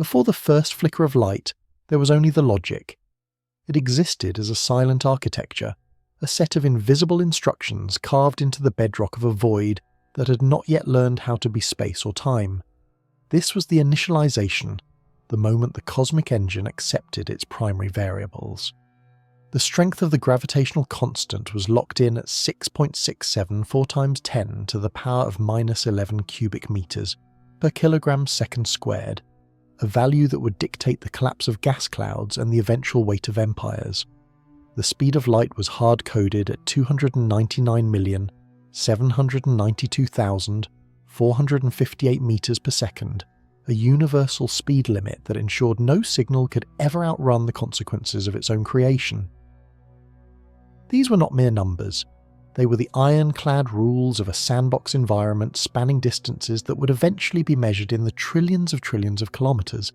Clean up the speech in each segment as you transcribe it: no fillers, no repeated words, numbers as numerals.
Before the first flicker of light, there was only the logic. It existed as a silent architecture, a set of invisible instructions carved into the bedrock of a void that had not yet learned how to be space or time. This was the initialization, the moment the cosmic engine accepted its primary variables. The strength of the gravitational constant was locked in at 6.67 4 times 10 to the power of minus 11 cubic meters per kilogram second squared, a value that would dictate the collapse of gas clouds and the eventual weight of empires. The speed of light was hard-coded at 299,792,458 meters per second, a universal speed limit that ensured no signal could ever outrun the consequences of its own creation. These were not mere numbers. They were the ironclad rules of a sandbox environment spanning distances that would eventually be measured in the trillions of kilometers.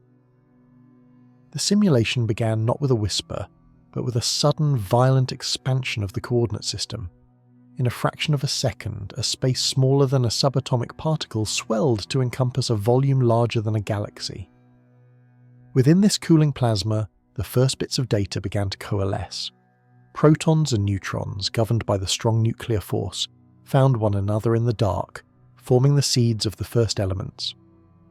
The simulation began not with a whisper, but with a sudden, violent expansion of the coordinate system. In a fraction of a second, a space smaller than a subatomic particle swelled to encompass a volume larger than a galaxy. Within this cooling plasma, the first bits of data began to coalesce. Protons and neutrons, governed by the strong nuclear force, found one another in the dark, forming the seeds of the first elements.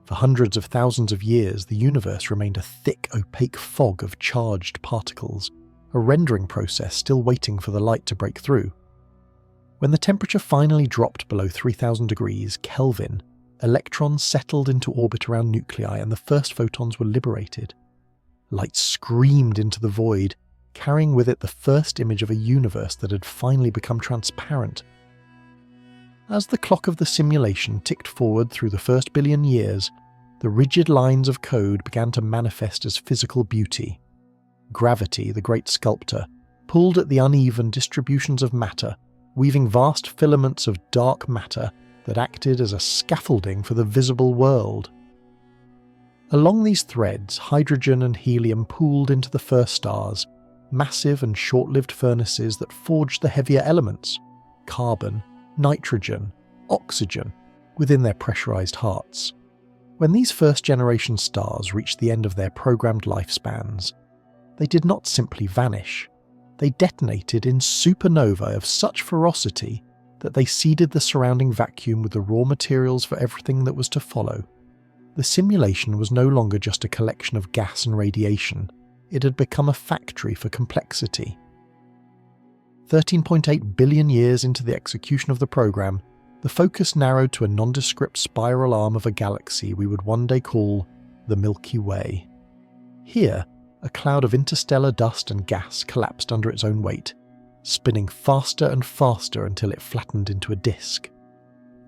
For hundreds of thousands of years, the universe remained a thick, opaque fog of charged particles, a rendering process still waiting for the light to break through. When the temperature finally dropped below 3000 degrees Kelvin, electrons settled into orbit around nuclei and the first photons were liberated. Light screamed into the void, carrying with it the first image of a universe that had finally become transparent. As the clock of the simulation ticked forward through the first billion years, the rigid lines of code began to manifest as physical beauty. Gravity, the great sculptor, pulled at the uneven distributions of matter, weaving vast filaments of dark matter that acted as a scaffolding for the visible world. Along these threads, hydrogen and helium pooled into the first stars, massive and short-lived furnaces that forged the heavier elements, carbon, nitrogen, oxygen, within their pressurized hearts. When these first-generation stars reached the end of their programmed lifespans, they did not simply vanish. They detonated in supernovae of such ferocity that they seeded the surrounding vacuum with the raw materials for everything that was to follow. The simulation was no longer just a collection of gas and radiation. It had become a factory for complexity. 13.8 billion years into the execution of the program, the focus narrowed to a nondescript spiral arm of a galaxy we would one day call the Milky Way. Here, a cloud of interstellar dust and gas collapsed under its own weight, spinning faster and faster until it flattened into a disk.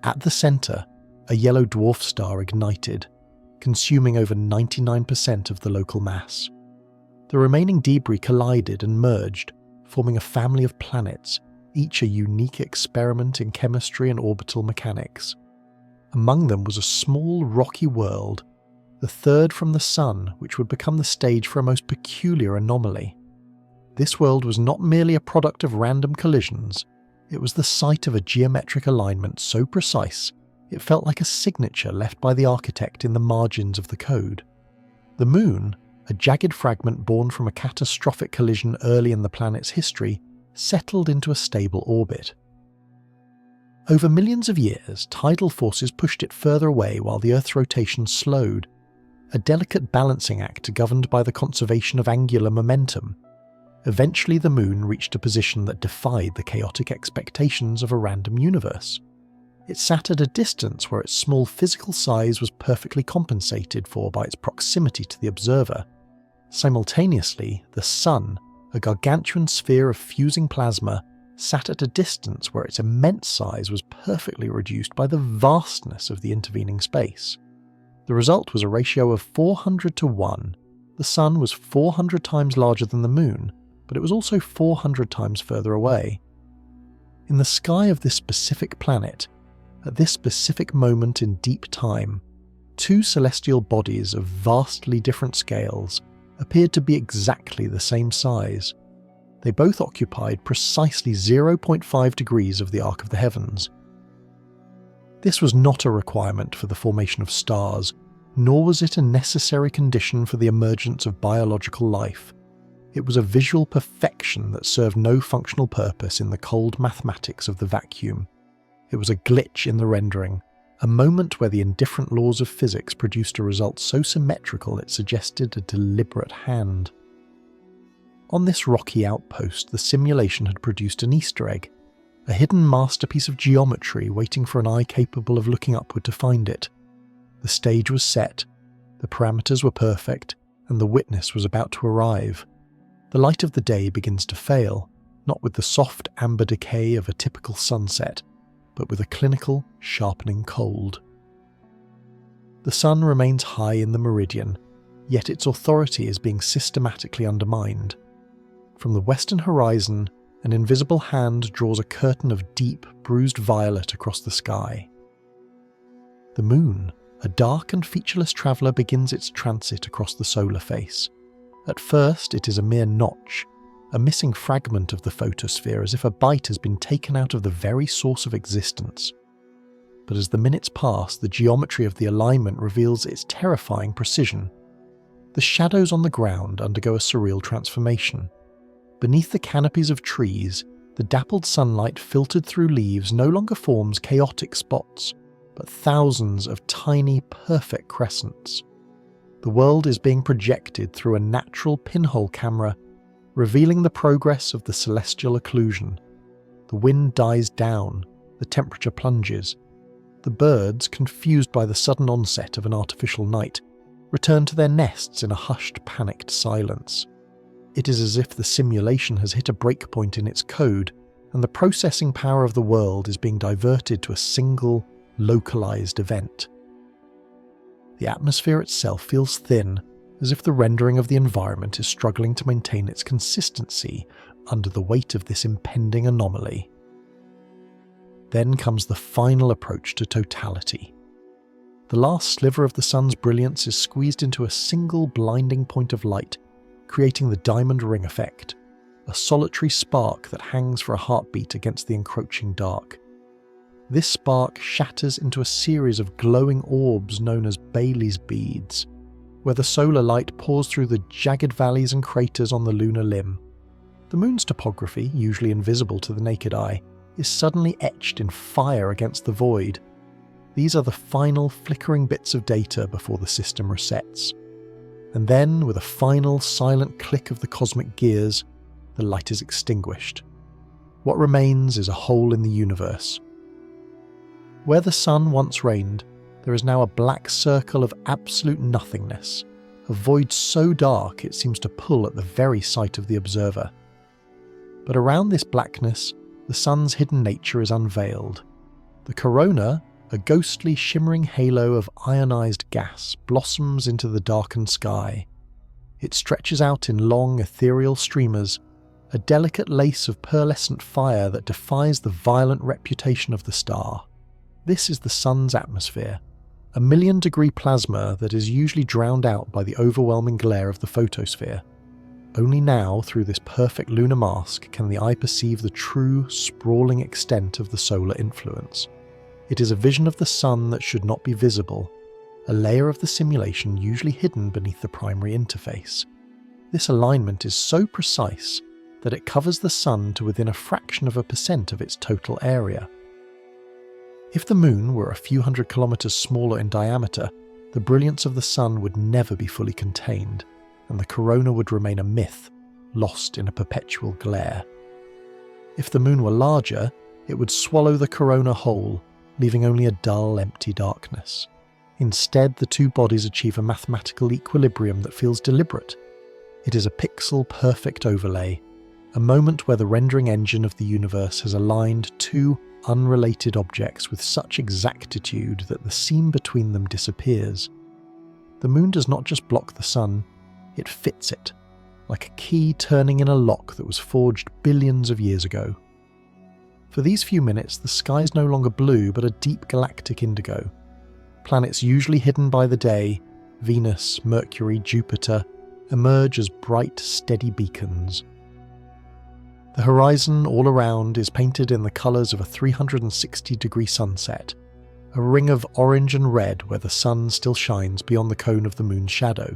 At the centre, a yellow dwarf star ignited, consuming over 99% of the local mass. The remaining debris collided and merged, forming a family of planets, each a unique experiment in chemistry and orbital mechanics. Among them was a small rocky world, the third from the Sun, which would become the stage for a most peculiar anomaly. This world was not merely a product of random collisions, it was the site of a geometric alignment so precise it felt like a signature left by the architect in the margins of the code. The Moon, a jagged fragment born from a catastrophic collision early in the planet's history, settled into a stable orbit. Over millions of years, tidal forces pushed it further away while the Earth's rotation slowed, a delicate balancing act governed by the conservation of angular momentum. Eventually the Moon reached a position that defied the chaotic expectations of a random universe. It sat at a distance where its small physical size was perfectly compensated for by its proximity to the observer. Simultaneously, the Sun, a gargantuan sphere of fusing plasma, sat at a distance where its immense size was perfectly reduced by the vastness of the intervening space. The result was a ratio of 400 to 1. The Sun was 400 times larger than the Moon, but it was also 400 times further away. In the sky of this specific planet, at this specific moment in deep time, two celestial bodies of vastly different scales appeared to be exactly the same size. They both occupied precisely 0.5 degrees of the arc of the heavens. This was not a requirement for the formation of stars, nor was it a necessary condition for the emergence of biological life. It was a visual perfection that served no functional purpose in the cold mathematics of the vacuum. It was a glitch in the rendering, a moment where the indifferent laws of physics produced a result so symmetrical it suggested a deliberate hand. On this rocky outpost, the simulation had produced an Easter egg, a hidden masterpiece of geometry waiting for an eye capable of looking upward to find it. The stage was set, the parameters were perfect, and the witness was about to arrive. The light of the day begins to fail, not with the soft amber decay of a typical sunset, but with a clinical, sharpening cold. The sun remains high in the meridian, yet its authority is being systematically undermined. From the western horizon, an invisible hand draws a curtain of deep, bruised violet across the sky. The moon, a dark and featureless traveller, begins its transit across the solar face. At first, it is a mere notch, a missing fragment of the photosphere, as if a bite has been taken out of the very source of existence. But as the minutes pass, the geometry of the alignment reveals its terrifying precision. The shadows on the ground undergo a surreal transformation. Beneath the canopies of trees, the dappled sunlight filtered through leaves no longer forms chaotic spots, but thousands of tiny, perfect crescents. The world is being projected through a natural pinhole camera, revealing the progress of the celestial occlusion. The wind dies down, the temperature plunges. The birds, confused by the sudden onset of an artificial night, return to their nests in a hushed, panicked silence. It is as if the simulation has hit a breakpoint in its code, and the processing power of the world is being diverted to a single, localized event. The atmosphere itself feels thin, as if the rendering of the environment is struggling to maintain its consistency under the weight of this impending anomaly. Then comes the final approach to totality. The last sliver of the sun's brilliance is squeezed into a single blinding point of light, creating the diamond ring effect, a solitary spark that hangs for a heartbeat against the encroaching dark. This spark shatters into a series of glowing orbs known as Bailey's beads, where the solar light pours through the jagged valleys and craters on the lunar limb. The moon's topography, usually invisible to the naked eye, is suddenly etched in fire against the void. These are the final flickering bits of data before the system resets. And then, with a final silent click of the cosmic gears, the light is extinguished. What remains is a hole in the universe. Where the sun once reigned, there is now a black circle of absolute nothingness, a void so dark it seems to pull at the very sight of the observer. But around this blackness, the sun's hidden nature is unveiled. The corona, a ghostly shimmering halo of ionized gas, blossoms into the darkened sky. It stretches out in long ethereal streamers, a delicate lace of pearlescent fire that defies the violent reputation of the star. This is the sun's atmosphere, a million-degree plasma that is usually drowned out by the overwhelming glare of the photosphere. Only now, through this perfect lunar mask, can the eye perceive the true, sprawling extent of the solar influence. It is a vision of the sun that should not be visible, a layer of the simulation usually hidden beneath the primary interface. This alignment is so precise that it covers the sun to within a fraction of a percent of its total area. If the moon were a few hundred kilometers smaller in diameter, the brilliance of the sun would never be fully contained, and the corona would remain a myth, lost in a perpetual glare. If the moon were larger, it would swallow the corona whole, leaving only a dull, empty darkness. Instead, the two bodies achieve a mathematical equilibrium that feels deliberate. It is a pixel-perfect overlay, a moment where the rendering engine of the universe has aligned two unrelated objects with such exactitude that the seam between them disappears. The moon does not just block the sun, it fits it, like a key turning in a lock that was forged billions of years ago. For these few minutes, the sky is no longer blue but a deep galactic indigo. Planets usually hidden by the day, Venus, Mercury, Jupiter, emerge as bright, steady beacons. The horizon all around is painted in the colours of a 360-degree sunset, a ring of orange and red where the sun still shines beyond the cone of the moon's shadow.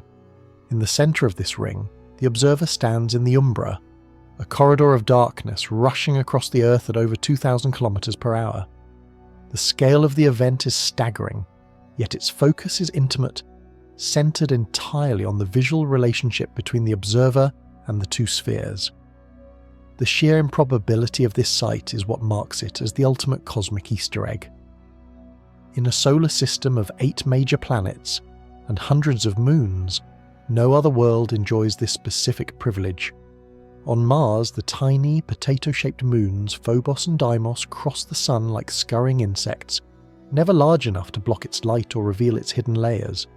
In the centre of this ring, the observer stands in the umbra, a corridor of darkness rushing across the Earth at over 2,000 kilometers per hour. The scale of the event is staggering, yet its focus is intimate, centred entirely on the visual relationship between the observer and the two spheres. The sheer improbability of this sight is what marks it as the ultimate cosmic Easter egg. In a solar system of 8 major planets and hundreds of moons, no other world enjoys this specific privilege. On Mars, the tiny, potato-shaped moons Phobos and Deimos cross the sun like scurrying insects, never large enough to block its light or reveal its hidden layers.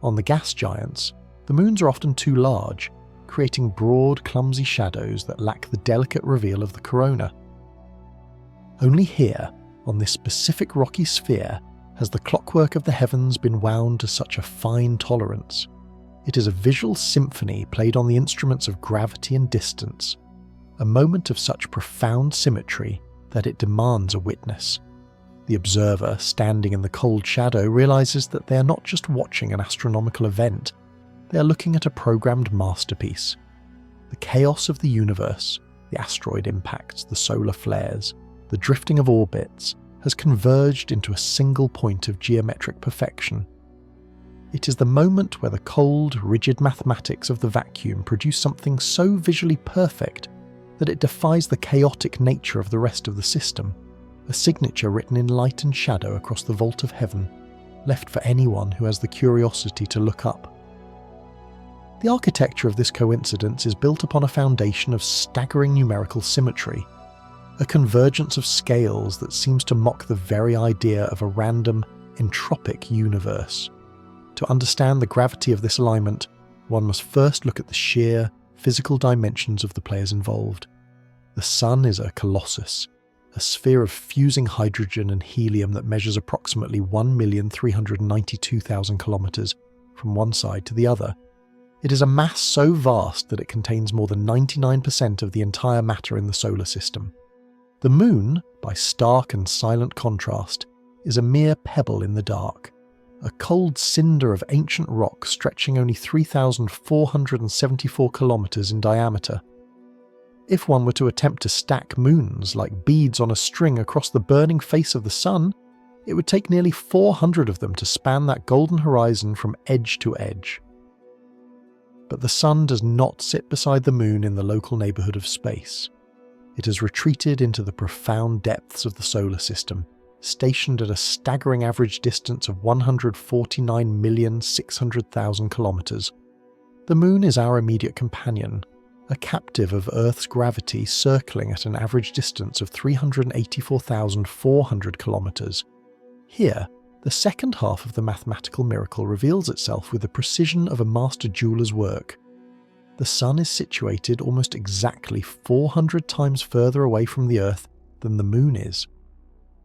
On the gas giants, the moons are often too large, creating broad, clumsy shadows that lack the delicate reveal of the corona. Only here, on this specific rocky sphere, has the clockwork of the heavens been wound to such a fine tolerance. It is a visual symphony played on the instruments of gravity and distance, a moment of such profound symmetry that it demands a witness. The observer, standing in the cold shadow, realizes that they are not just watching an astronomical event, they are looking at a programmed masterpiece. The chaos of the universe, the asteroid impacts, the solar flares, the drifting of orbits, has converged into a single point of geometric perfection. It is the moment where the cold, rigid mathematics of the vacuum produce something so visually perfect that it defies the chaotic nature of the rest of the system, a signature written in light and shadow across the vault of heaven, left for anyone who has the curiosity to look up. The architecture of this coincidence is built upon a foundation of staggering numerical symmetry, a convergence of scales that seems to mock the very idea of a random, entropic universe. To understand the gravity of this alignment, one must first look at the sheer, physical dimensions of the players involved. The Sun is a colossus, a sphere of fusing hydrogen and helium that measures approximately 1,392,000 kilometers from one side to the other. It is a mass so vast that it contains more than 99% of the entire matter in the solar system. The Moon, by stark and silent contrast, is a mere pebble in the dark, a cold cinder of ancient rock stretching only 3,474 kilometers in diameter. If one were to attempt to stack moons like beads on a string across the burning face of the Sun, it would take nearly 400 of them to span that golden horizon from edge to edge. But the Sun does not sit beside the Moon in the local neighbourhood of space. It has retreated into the profound depths of the solar system, stationed at a staggering average distance of 149,600,000 kilometers. The Moon is our immediate companion, a captive of Earth's gravity circling at an average distance of 384,400 kilometers. Here, the second half of the mathematical miracle reveals itself with the precision of a master jeweler's work. The Sun is situated almost exactly 400 times further away from the Earth than the Moon is.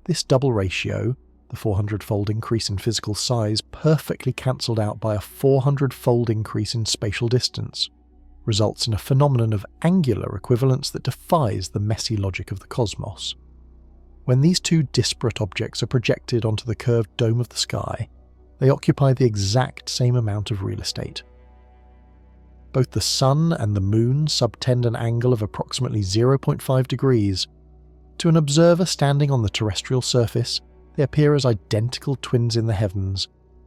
This double ratio, the 400-fold increase in physical size perfectly cancelled out by a 400-fold increase in spatial distance, results in a phenomenon of angular equivalence that defies the messy logic of the cosmos. When these two disparate objects are projected onto the curved dome of the sky, they occupy the exact same amount of real estate. Both the Sun and the Moon subtend an angle of approximately 0.5 degrees. To an observer standing on the terrestrial surface, they appear as identical twins in the heavens,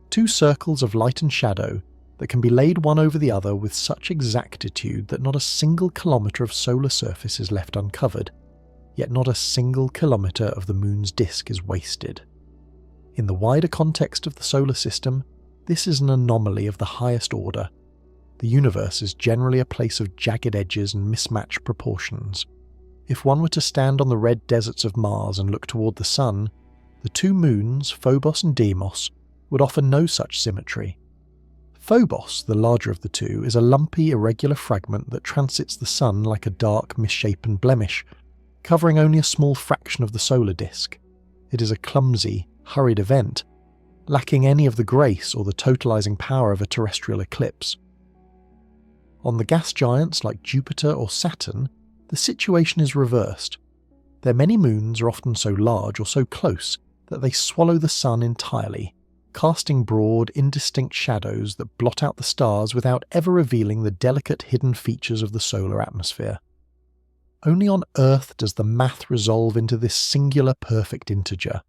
two circles of light and shadow that can be laid one over the other with such exactitude that not a single kilometre of solar surface is left uncovered, yet not a single kilometre of the Moon's disk is wasted. In the wider context of the solar system, this is an anomaly of the highest order. The universe is generally a place of jagged edges and mismatched proportions. If one were to stand on the red deserts of Mars and look toward the Sun, the two moons, Phobos and Deimos, would offer no such symmetry. Phobos, the larger of the two, is a lumpy, irregular fragment that transits the Sun like a dark, misshapen blemish, covering only a small fraction of the solar disk. It is a clumsy, hurried event, lacking any of the grace or the totalizing power of a terrestrial eclipse. On the gas giants like Jupiter or Saturn, the situation is reversed. Their many moons are often so large or so close that they swallow the sun entirely, casting broad, indistinct shadows that blot out the stars without ever revealing the delicate hidden features of the solar atmosphere. Only on Earth does the math resolve into this singular perfect integer.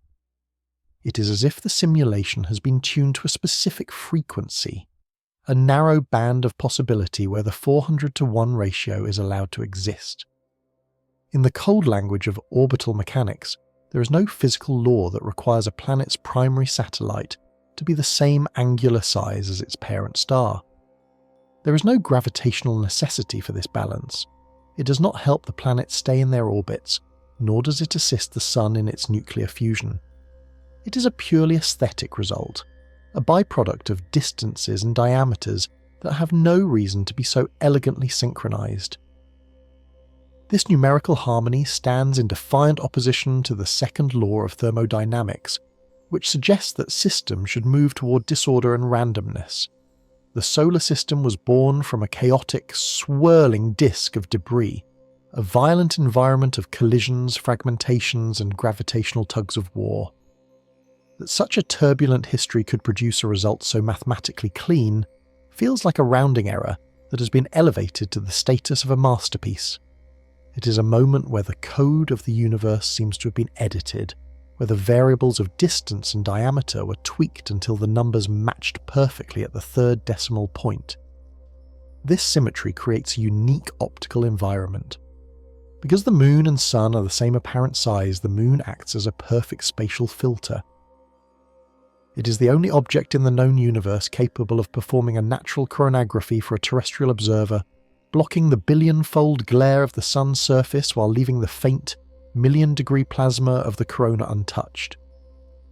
It is as if the simulation has been tuned to a specific frequency, a narrow band of possibility where the 400-to-1 ratio is allowed to exist. In the cold language of orbital mechanics, there is no physical law that requires a planet's primary satellite to be the same angular size as its parent star. There is no gravitational necessity for this balance. It does not help the planets stay in their orbits, nor does it assist the Sun in its nuclear fusion. It is a purely aesthetic result, a byproduct of distances and diameters that have no reason to be so elegantly synchronized. This numerical harmony stands in defiant opposition to the second law of thermodynamics, which suggests that systems should move toward disorder and randomness. The solar system was born from a chaotic, swirling disk of debris, a violent environment of collisions, fragmentations, and gravitational tugs of war. That such a turbulent history could produce a result so mathematically clean feels like a rounding error that has been elevated to the status of a masterpiece. It is a moment where the code of the universe seems to have been edited, where the variables of distance and diameter were tweaked until the numbers matched perfectly at the third decimal point. This symmetry creates a unique optical environment. Because the Moon and Sun are the same apparent size, the Moon acts as a perfect spatial filter. It is the only object in the known universe capable of performing a natural chronography for a terrestrial observer, blocking the billion-fold glare of the Sun's surface while leaving the faint, million-degree plasma of the corona untouched.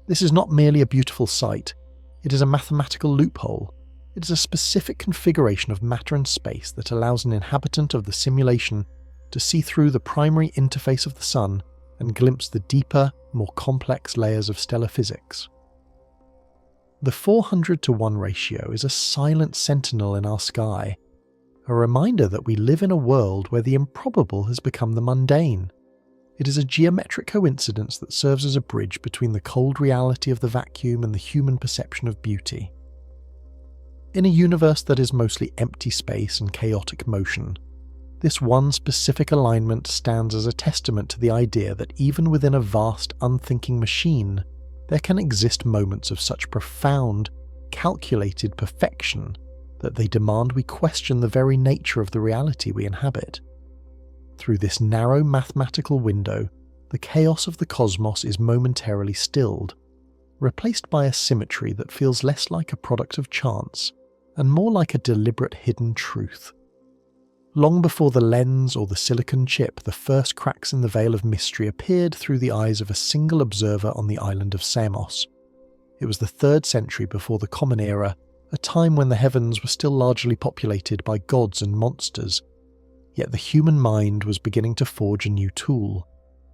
This is not merely a beautiful sight, it is a mathematical loophole. It is a specific configuration of matter and space that allows an inhabitant of the simulation to see through the primary interface of the Sun and glimpse the deeper, more complex layers of stellar physics. The 400-to-1 ratio is a silent sentinel in our sky, a reminder that we live in a world where the improbable has become the mundane. It is a geometric coincidence that serves as a bridge between the cold reality of the vacuum and the human perception of beauty. In a universe that is mostly empty space and chaotic motion, this one specific alignment stands as a testament to the idea that even within a vast, unthinking machine, there can exist moments of such profound, calculated perfection that they demand we question the very nature of the reality we inhabit. Through this narrow mathematical window, the chaos of the cosmos is momentarily stilled, replaced by a symmetry that feels less like a product of chance and more like a deliberate hidden truth. Long before the lens or the silicon chip, the first cracks in the veil of mystery appeared through the eyes of a single observer on the island of Samos. It was the 3rd century before the Common Era, a time when the heavens were still largely populated by gods and monsters. Yet the human mind was beginning to forge a new tool,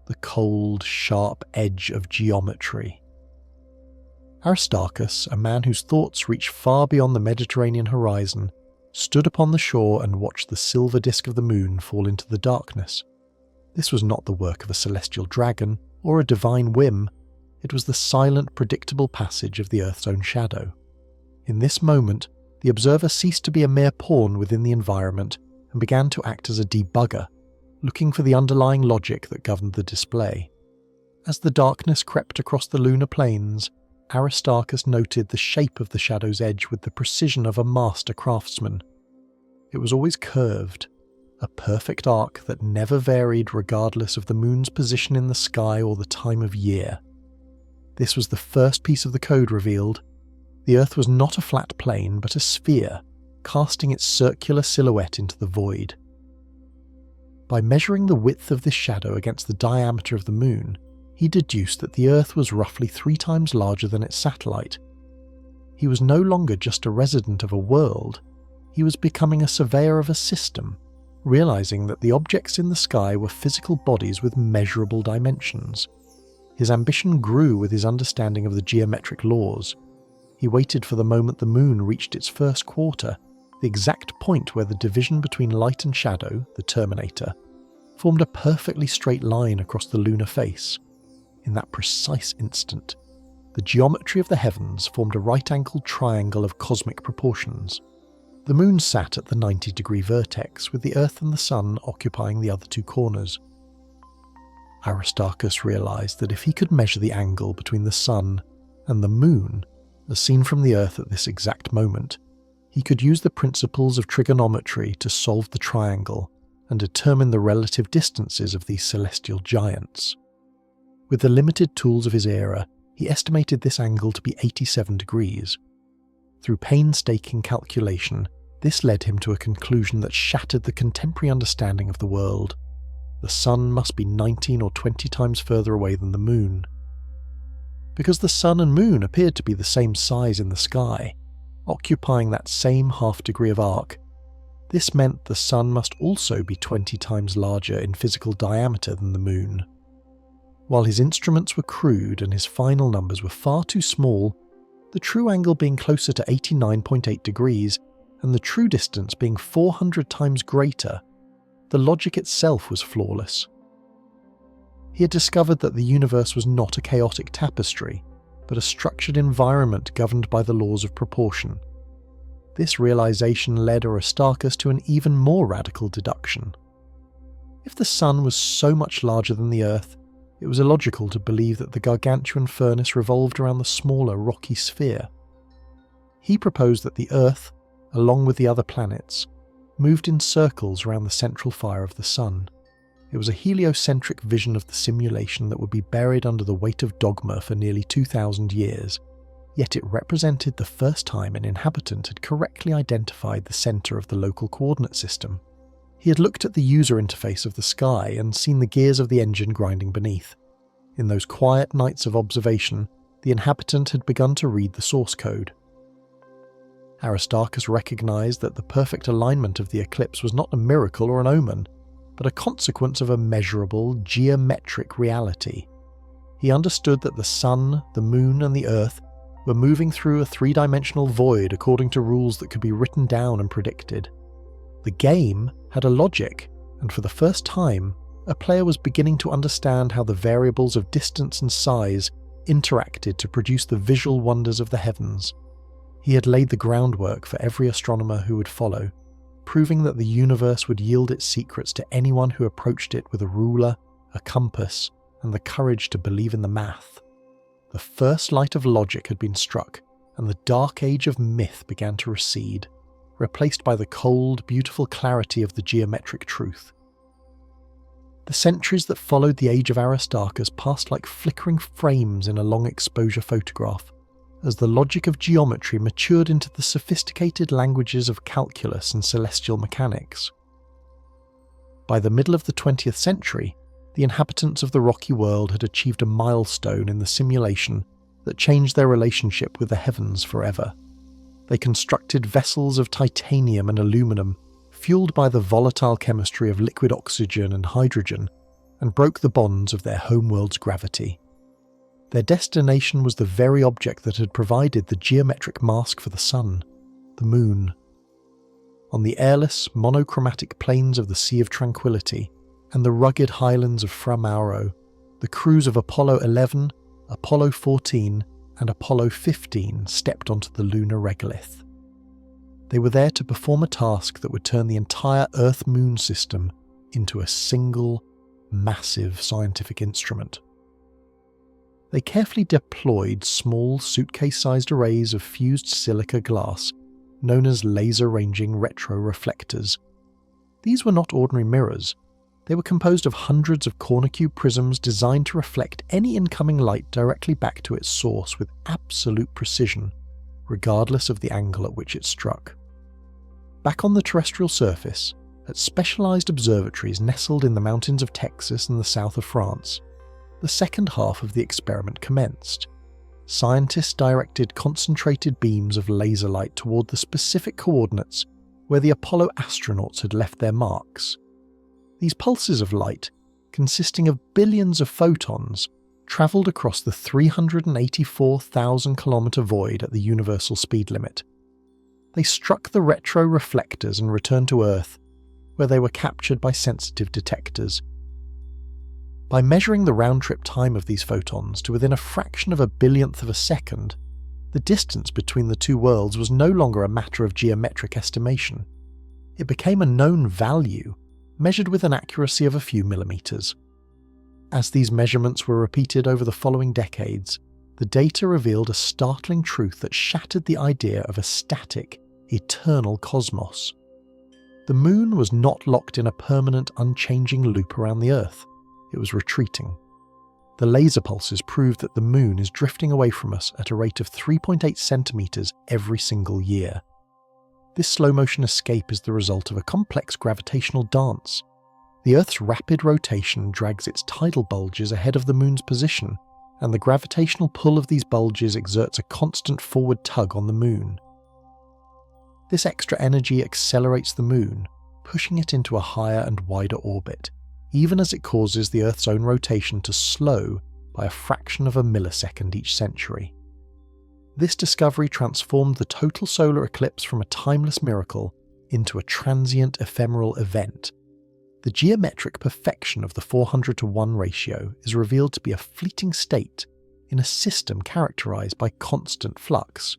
the cold, sharp edge of geometry. Aristarchus, a man whose thoughts reached far beyond the Mediterranean horizon, stood upon the shore and watched the silver disk of the moon fall into the darkness. This was not the work of a celestial dragon or a divine whim, it was the silent, predictable passage of the Earth's own shadow. In this moment, the observer ceased to be a mere pawn within the environment and began to act as a debugger, looking for the underlying logic that governed the display. As the darkness crept across the lunar plains, Aristarchus noted the shape of the shadow's edge with the precision of a master craftsman. It was always curved, a perfect arc that never varied regardless of the moon's position in the sky or the time of year. This was the first piece of the code revealed. The Earth was not a flat plane, but a sphere, casting its circular silhouette into the void. By measuring the width of this shadow against the diameter of the moon, he deduced that the Earth was roughly 3 times larger than its satellite. He was no longer just a resident of a world, he was becoming a surveyor of a system, realizing that the objects in the sky were physical bodies with measurable dimensions. His ambition grew with his understanding of the geometric laws. He waited for the moment the moon reached its first quarter, the exact point where the division between light and shadow, the terminator, formed a perfectly straight line across the lunar face. in that precise instant, the geometry of the heavens formed a right-angled triangle of cosmic proportions. The moon sat at the 90-degree vertex, with the Earth and the Sun occupying the other two corners. Aristarchus realised that if he could measure the angle between the Sun and the moon, as seen from the Earth at this exact moment, he could use the principles of trigonometry to solve the triangle and determine the relative distances of these celestial giants. With the limited tools of his era, he estimated this angle to be 87 degrees. Through painstaking calculation, this led him to a conclusion that shattered the contemporary understanding of the world. The Sun must be 19 or 20 times further away than the Moon. Because the Sun and Moon appeared to be the same size in the sky, occupying that same half-degree of arc, this meant the Sun must also be 20 times larger in physical diameter than the Moon. While his instruments were crude and his final numbers were far too small, the true angle being closer to 89.8 degrees and the true distance being 400 times greater, the logic itself was flawless. He had discovered that the universe was not a chaotic tapestry, but a structured environment governed by the laws of proportion. This realization led Aristarchus to an even more radical deduction. If the Sun was so much larger than the Earth, it was illogical to believe that the gargantuan furnace revolved around the smaller rocky sphere. He proposed that the Earth, along with the other planets, moved in circles around the central fire of the Sun. It was a heliocentric vision of the simulation that would be buried under the weight of dogma for nearly 2,000 years, yet it represented the first time an inhabitant had correctly identified the centre of the local coordinate system. He had looked at the user interface of the sky and seen the gears of the engine grinding beneath. In those quiet nights of observation, the inhabitant had begun to read the source code. Aristarchus recognised that the perfect alignment of the eclipse was not a miracle or an omen, but a consequence of a measurable, geometric reality. He understood that the Sun, the Moon and the Earth were moving through a three-dimensional void according to rules that could be written down and predicted. The game had a logic, and for the first time, a player was beginning to understand how the variables of distance and size interacted to produce the visual wonders of the heavens. He had laid the groundwork for every astronomer who would follow, proving that the universe would yield its secrets to anyone who approached it with a ruler, a compass, and the courage to believe in the math. The first light of logic had been struck, and the dark age of myth began to recede, replaced by the cold, beautiful clarity of the geometric truth. The centuries that followed the age of Aristarchus passed like flickering frames in a long exposure photograph, as the logic of geometry matured into the sophisticated languages of calculus and celestial mechanics. By the middle of the 20th century, the inhabitants of the rocky world had achieved a milestone in the simulation that changed their relationship with the heavens forever. They constructed vessels of titanium and aluminum, fueled by the volatile chemistry of liquid oxygen and hydrogen, and broke the bonds of their homeworld's gravity. Their destination was the very object that had provided the geometric mask for the Sun, the Moon. On the airless, monochromatic plains of the Sea of Tranquility and the rugged highlands of Fra Mauro, the crews of Apollo 11, Apollo 14, and Apollo 15 stepped onto the lunar regolith. They were there to perform a task that would turn the entire Earth-Moon system into a single, massive scientific instrument. They carefully deployed small, suitcase-sized arrays of fused silica glass, known as laser-ranging retroreflectors. These were not ordinary mirrors. They were composed of hundreds of corner-cube prisms designed to reflect any incoming light directly back to its source with absolute precision, regardless of the angle at which it struck. Back on the terrestrial surface, at specialized observatories nestled in the mountains of Texas and the south of France, the second half of the experiment commenced. Scientists directed concentrated beams of laser light toward the specific coordinates where the Apollo astronauts had left their marks. These pulses of light, consisting of billions of photons, travelled across the 384,000-kilometre void at the universal speed limit. They struck the retroreflectors and returned to Earth, where they were captured by sensitive detectors. By measuring the round-trip time of these photons to within a fraction of a billionth of a second, the distance between the two worlds was no longer a matter of geometric estimation. It became a known value, measured with an accuracy of a few millimeters. As these measurements were repeated over the following decades, the data revealed a startling truth that shattered the idea of a static, eternal cosmos. The Moon was not locked in a permanent, unchanging loop around the Earth. It was retreating. The laser pulses proved that the Moon is drifting away from us at a rate of 3.8 centimeters every single year. This slow-motion escape is the result of a complex gravitational dance. The Earth's rapid rotation drags its tidal bulges ahead of the Moon's position, and the gravitational pull of these bulges exerts a constant forward tug on the Moon. This extra energy accelerates the Moon, pushing it into a higher and wider orbit, even as it causes the Earth's own rotation to slow by a fraction of a millisecond each century. This discovery transformed the total solar eclipse from a timeless miracle into a transient ephemeral event. The geometric perfection of the 400:1 ratio is revealed to be a fleeting state in a system characterized by constant flux.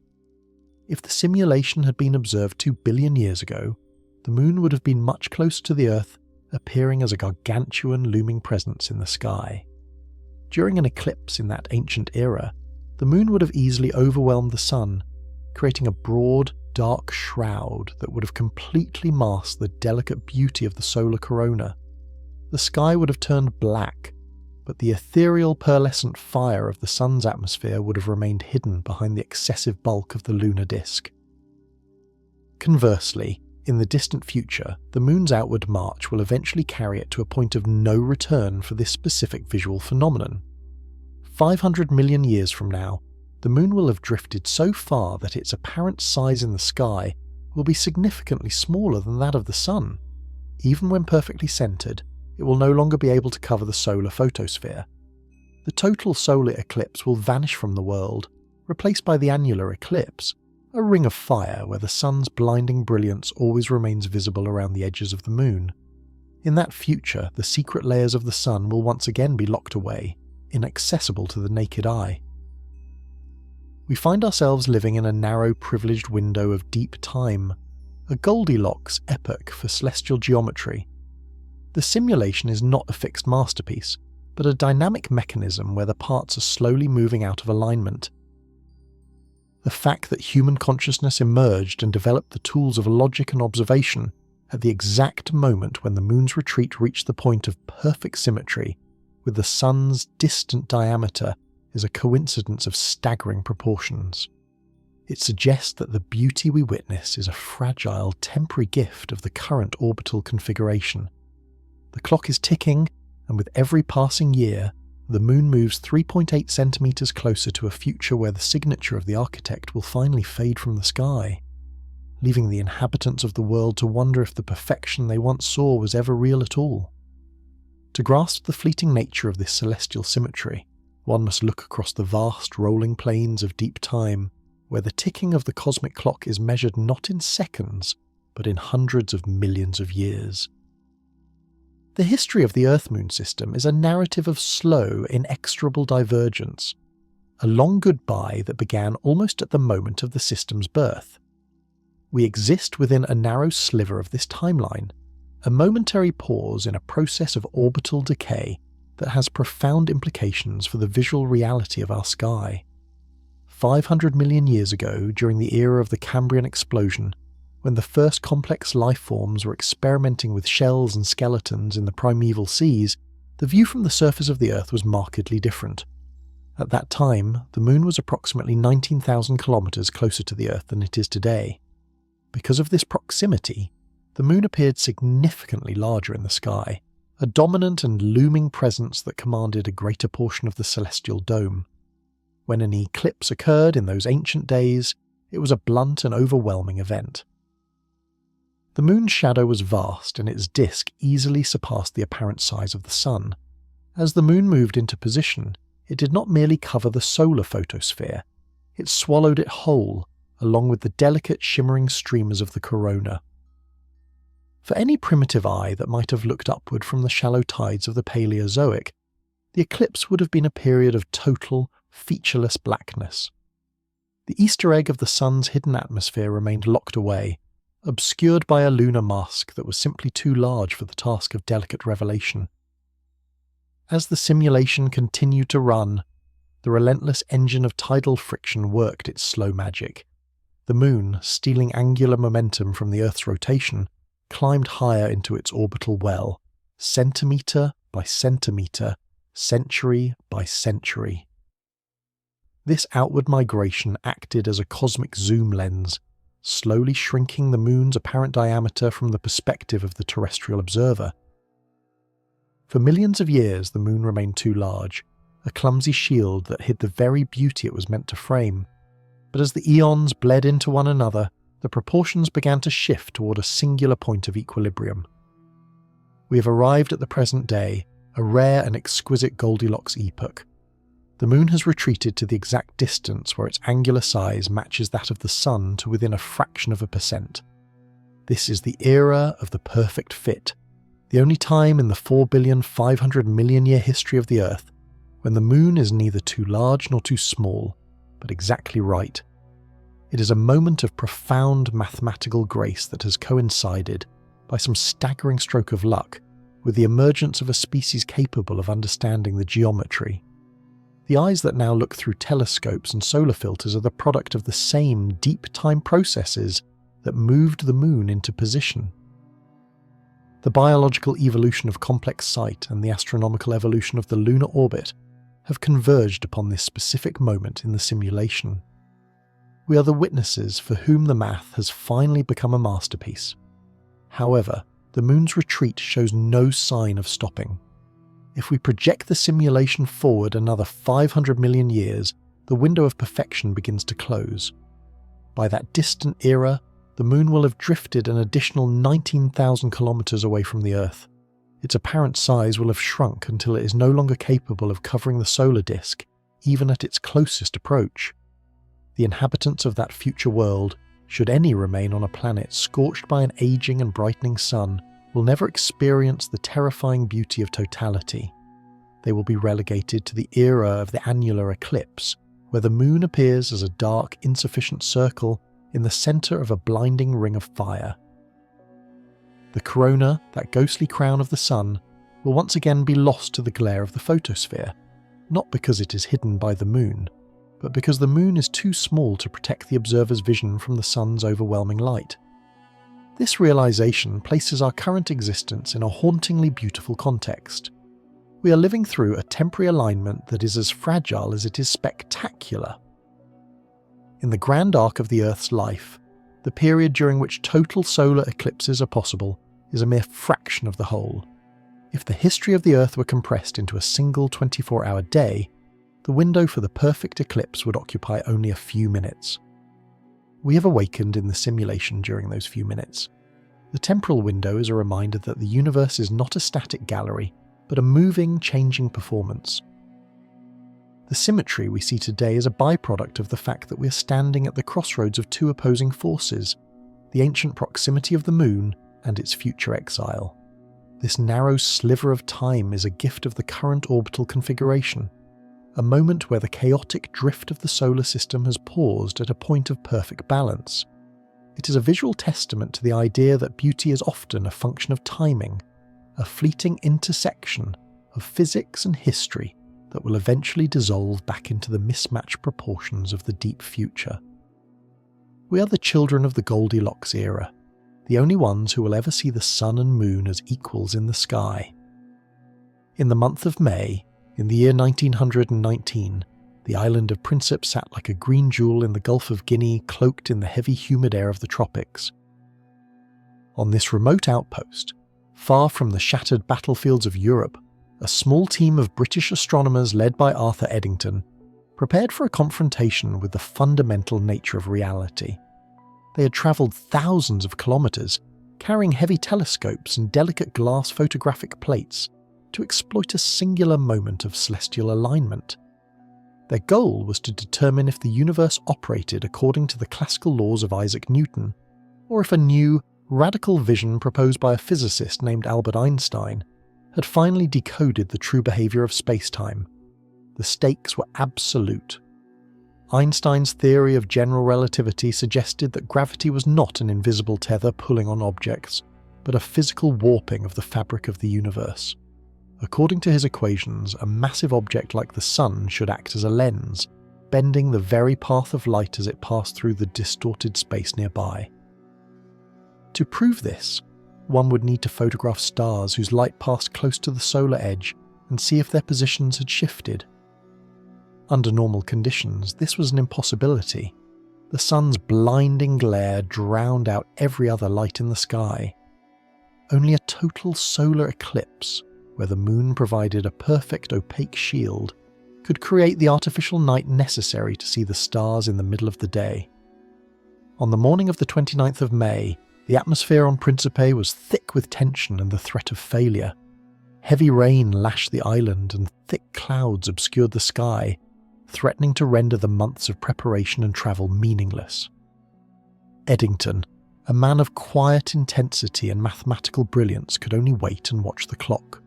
If the simulation had been observed 2 billion years ago, the Moon would have been much closer to the Earth, appearing as a gargantuan looming presence in the sky. During an eclipse in that ancient era, the Moon would have easily overwhelmed the Sun, creating a broad, dark shroud that would have completely masked the delicate beauty of the solar corona. The sky would have turned black, but the ethereal pearlescent fire of the Sun's atmosphere would have remained hidden behind the excessive bulk of the lunar disk. Conversely, in the distant future, the Moon's outward march will eventually carry it to a point of no return for this specific visual phenomenon. 500 million years from now, the Moon will have drifted so far that its apparent size in the sky will be significantly smaller than that of the Sun. Even when perfectly centered, it will no longer be able to cover the solar photosphere. The total solar eclipse will vanish from the world, replaced by the annular eclipse, a ring of fire where the Sun's blinding brilliance always remains visible around the edges of the Moon. In that future, the secret layers of the Sun will once again be locked away, inaccessible to the naked eye. We find ourselves living in a narrow, privileged window of deep time, a Goldilocks epoch for celestial geometry. The simulation is not a fixed masterpiece, but a dynamic mechanism where the parts are slowly moving out of alignment. The fact that human consciousness emerged and developed the tools of logic and observation at the exact moment when the Moon's retreat reached the point of perfect symmetry, with the Sun's distant diameter, is a coincidence of staggering proportions. It suggests that the beauty we witness is a fragile, temporary gift of the current orbital configuration. The clock is ticking, and with every passing year, the Moon moves 3.8 centimeters closer to a future where the signature of the architect will finally fade from the sky, leaving the inhabitants of the world to wonder if the perfection they once saw was ever real at all. To grasp the fleeting nature of this celestial symmetry, one must look across the vast rolling plains of deep time, where the ticking of the cosmic clock is measured not in seconds, but in hundreds of millions of years. The history of the Earth-Moon system is a narrative of slow, inexorable divergence, a long goodbye that began almost at the moment of the system's birth. We exist within a narrow sliver of this timeline, a momentary pause in a process of orbital decay that has profound implications for the visual reality of our sky. 500 million years ago, during the era of the Cambrian explosion, when the first complex life forms were experimenting with shells and skeletons in the primeval seas, the view from the surface of the Earth was markedly different. At that time, the Moon was approximately 19,000 kilometers closer to the Earth than it is today. Because of this proximity, the Moon appeared significantly larger in the sky, a dominant and looming presence that commanded a greater portion of the celestial dome. When an eclipse occurred in those ancient days, it was a blunt and overwhelming event. The Moon's shadow was vast, and its disk easily surpassed the apparent size of the Sun. As the Moon moved into position, it did not merely cover the solar photosphere, it swallowed it whole, along with the delicate shimmering streamers of the corona. For any primitive eye that might have looked upward from the shallow tides of the Paleozoic, the eclipse would have been a period of total, featureless blackness. The Easter egg of the sun's hidden atmosphere remained locked away, obscured by a lunar mask that was simply too large for the task of delicate revelation. As the simulation continued to run, the relentless engine of tidal friction worked its slow magic. The moon, stealing angular momentum from the Earth's rotation, climbed higher into its orbital well, centimetre by centimetre, century by century. This outward migration acted as a cosmic zoom lens, slowly shrinking the moon's apparent diameter from the perspective of the terrestrial observer. For millions of years the moon remained too large, a clumsy shield that hid the very beauty it was meant to frame. But as the eons bled into one another, the proportions began to shift toward a singular point of equilibrium. We have arrived at the present day, a rare and exquisite Goldilocks epoch. The moon has retreated to the exact distance where its angular size matches that of the sun to within a fraction of a percent. This is the era of the perfect fit, the only time in the 4,500,000,000-year history of the Earth when the moon is neither too large nor too small, but exactly right. It is a moment of profound mathematical grace that has coincided, by some staggering stroke of luck, with the emergence of a species capable of understanding the geometry. The eyes that now look through telescopes and solar filters are the product of the same deep time processes that moved the moon into position. The biological evolution of complex sight and the astronomical evolution of the lunar orbit have converged upon this specific moment in the simulation. We are the witnesses for whom the math has finally become a masterpiece. However, the moon's retreat shows no sign of stopping. If we project the simulation forward another 500 million years, the window of perfection begins to close. By that distant era, the moon will have drifted an additional 19,000 kilometers away from the Earth. Its apparent size will have shrunk until it is no longer capable of covering the solar disk, even at its closest approach. The inhabitants of that future world, should any remain on a planet scorched by an aging and brightening sun, will never experience the terrifying beauty of totality. They will be relegated to the era of the annular eclipse, where the moon appears as a dark, insufficient circle in the centre of a blinding ring of fire. The corona, that ghostly crown of the sun, will once again be lost to the glare of the photosphere, not because it is hidden by the moon, but because the moon is too small to protect the observer's vision from the sun's overwhelming light. This realization places our current existence in a hauntingly beautiful context. We are living through a temporary alignment that is as fragile as it is spectacular. In the grand arc of the Earth's life, the period during which total solar eclipses are possible is a mere fraction of the whole. If the history of the Earth were compressed into a single 24-hour day, the window for the perfect eclipse would occupy only a few minutes. We have awakened in the simulation during those few minutes. The temporal window is a reminder that the universe is not a static gallery, but a moving, changing performance. The symmetry we see today is a byproduct of the fact that we are standing at the crossroads of two opposing forces, the ancient proximity of the moon and its future exile. This narrow sliver of time is a gift of the current orbital configuration, a moment where the chaotic drift of the solar system has paused at a point of perfect balance. It is a visual testament to the idea that beauty is often a function of timing, a fleeting intersection of physics and history that will eventually dissolve back into the mismatched proportions of the deep future. We are the children of the Goldilocks era, the only ones who will ever see the sun and moon as equals in the sky. In the month of May, in the year 1919, the island of Principe sat like a green jewel in the Gulf of Guinea, cloaked in the heavy humid air of the tropics. On this remote outpost, far from the shattered battlefields of Europe, a small team of British astronomers led by Arthur Eddington prepared for a confrontation with the fundamental nature of reality. They had travelled thousands of kilometres, carrying heavy telescopes and delicate glass photographic plates to exploit a singular moment of celestial alignment. Their goal was to determine if the universe operated according to the classical laws of Isaac Newton, or if a new, radical vision proposed by a physicist named Albert Einstein had finally decoded the true behaviour of space-time. The stakes were absolute. Einstein's theory of general relativity suggested that gravity was not an invisible tether pulling on objects, but a physical warping of the fabric of the universe. According to his equations, a massive object like the Sun should act as a lens, bending the very path of light as it passed through the distorted space nearby. To prove this, one would need to photograph stars whose light passed close to the solar edge and see if their positions had shifted. Under normal conditions, this was an impossibility. The Sun's blinding glare drowned out every other light in the sky. Only a total solar eclipse, where the moon provided a perfect opaque shield, could create the artificial night necessary to see the stars in the middle of the day. On the morning of the 29th of May, the atmosphere on Principe was thick with tension and the threat of failure. Heavy rain lashed the island and thick clouds obscured the sky, threatening to render the months of preparation and travel meaningless. Eddington, a man of quiet intensity and mathematical brilliance, could only wait and watch the clock.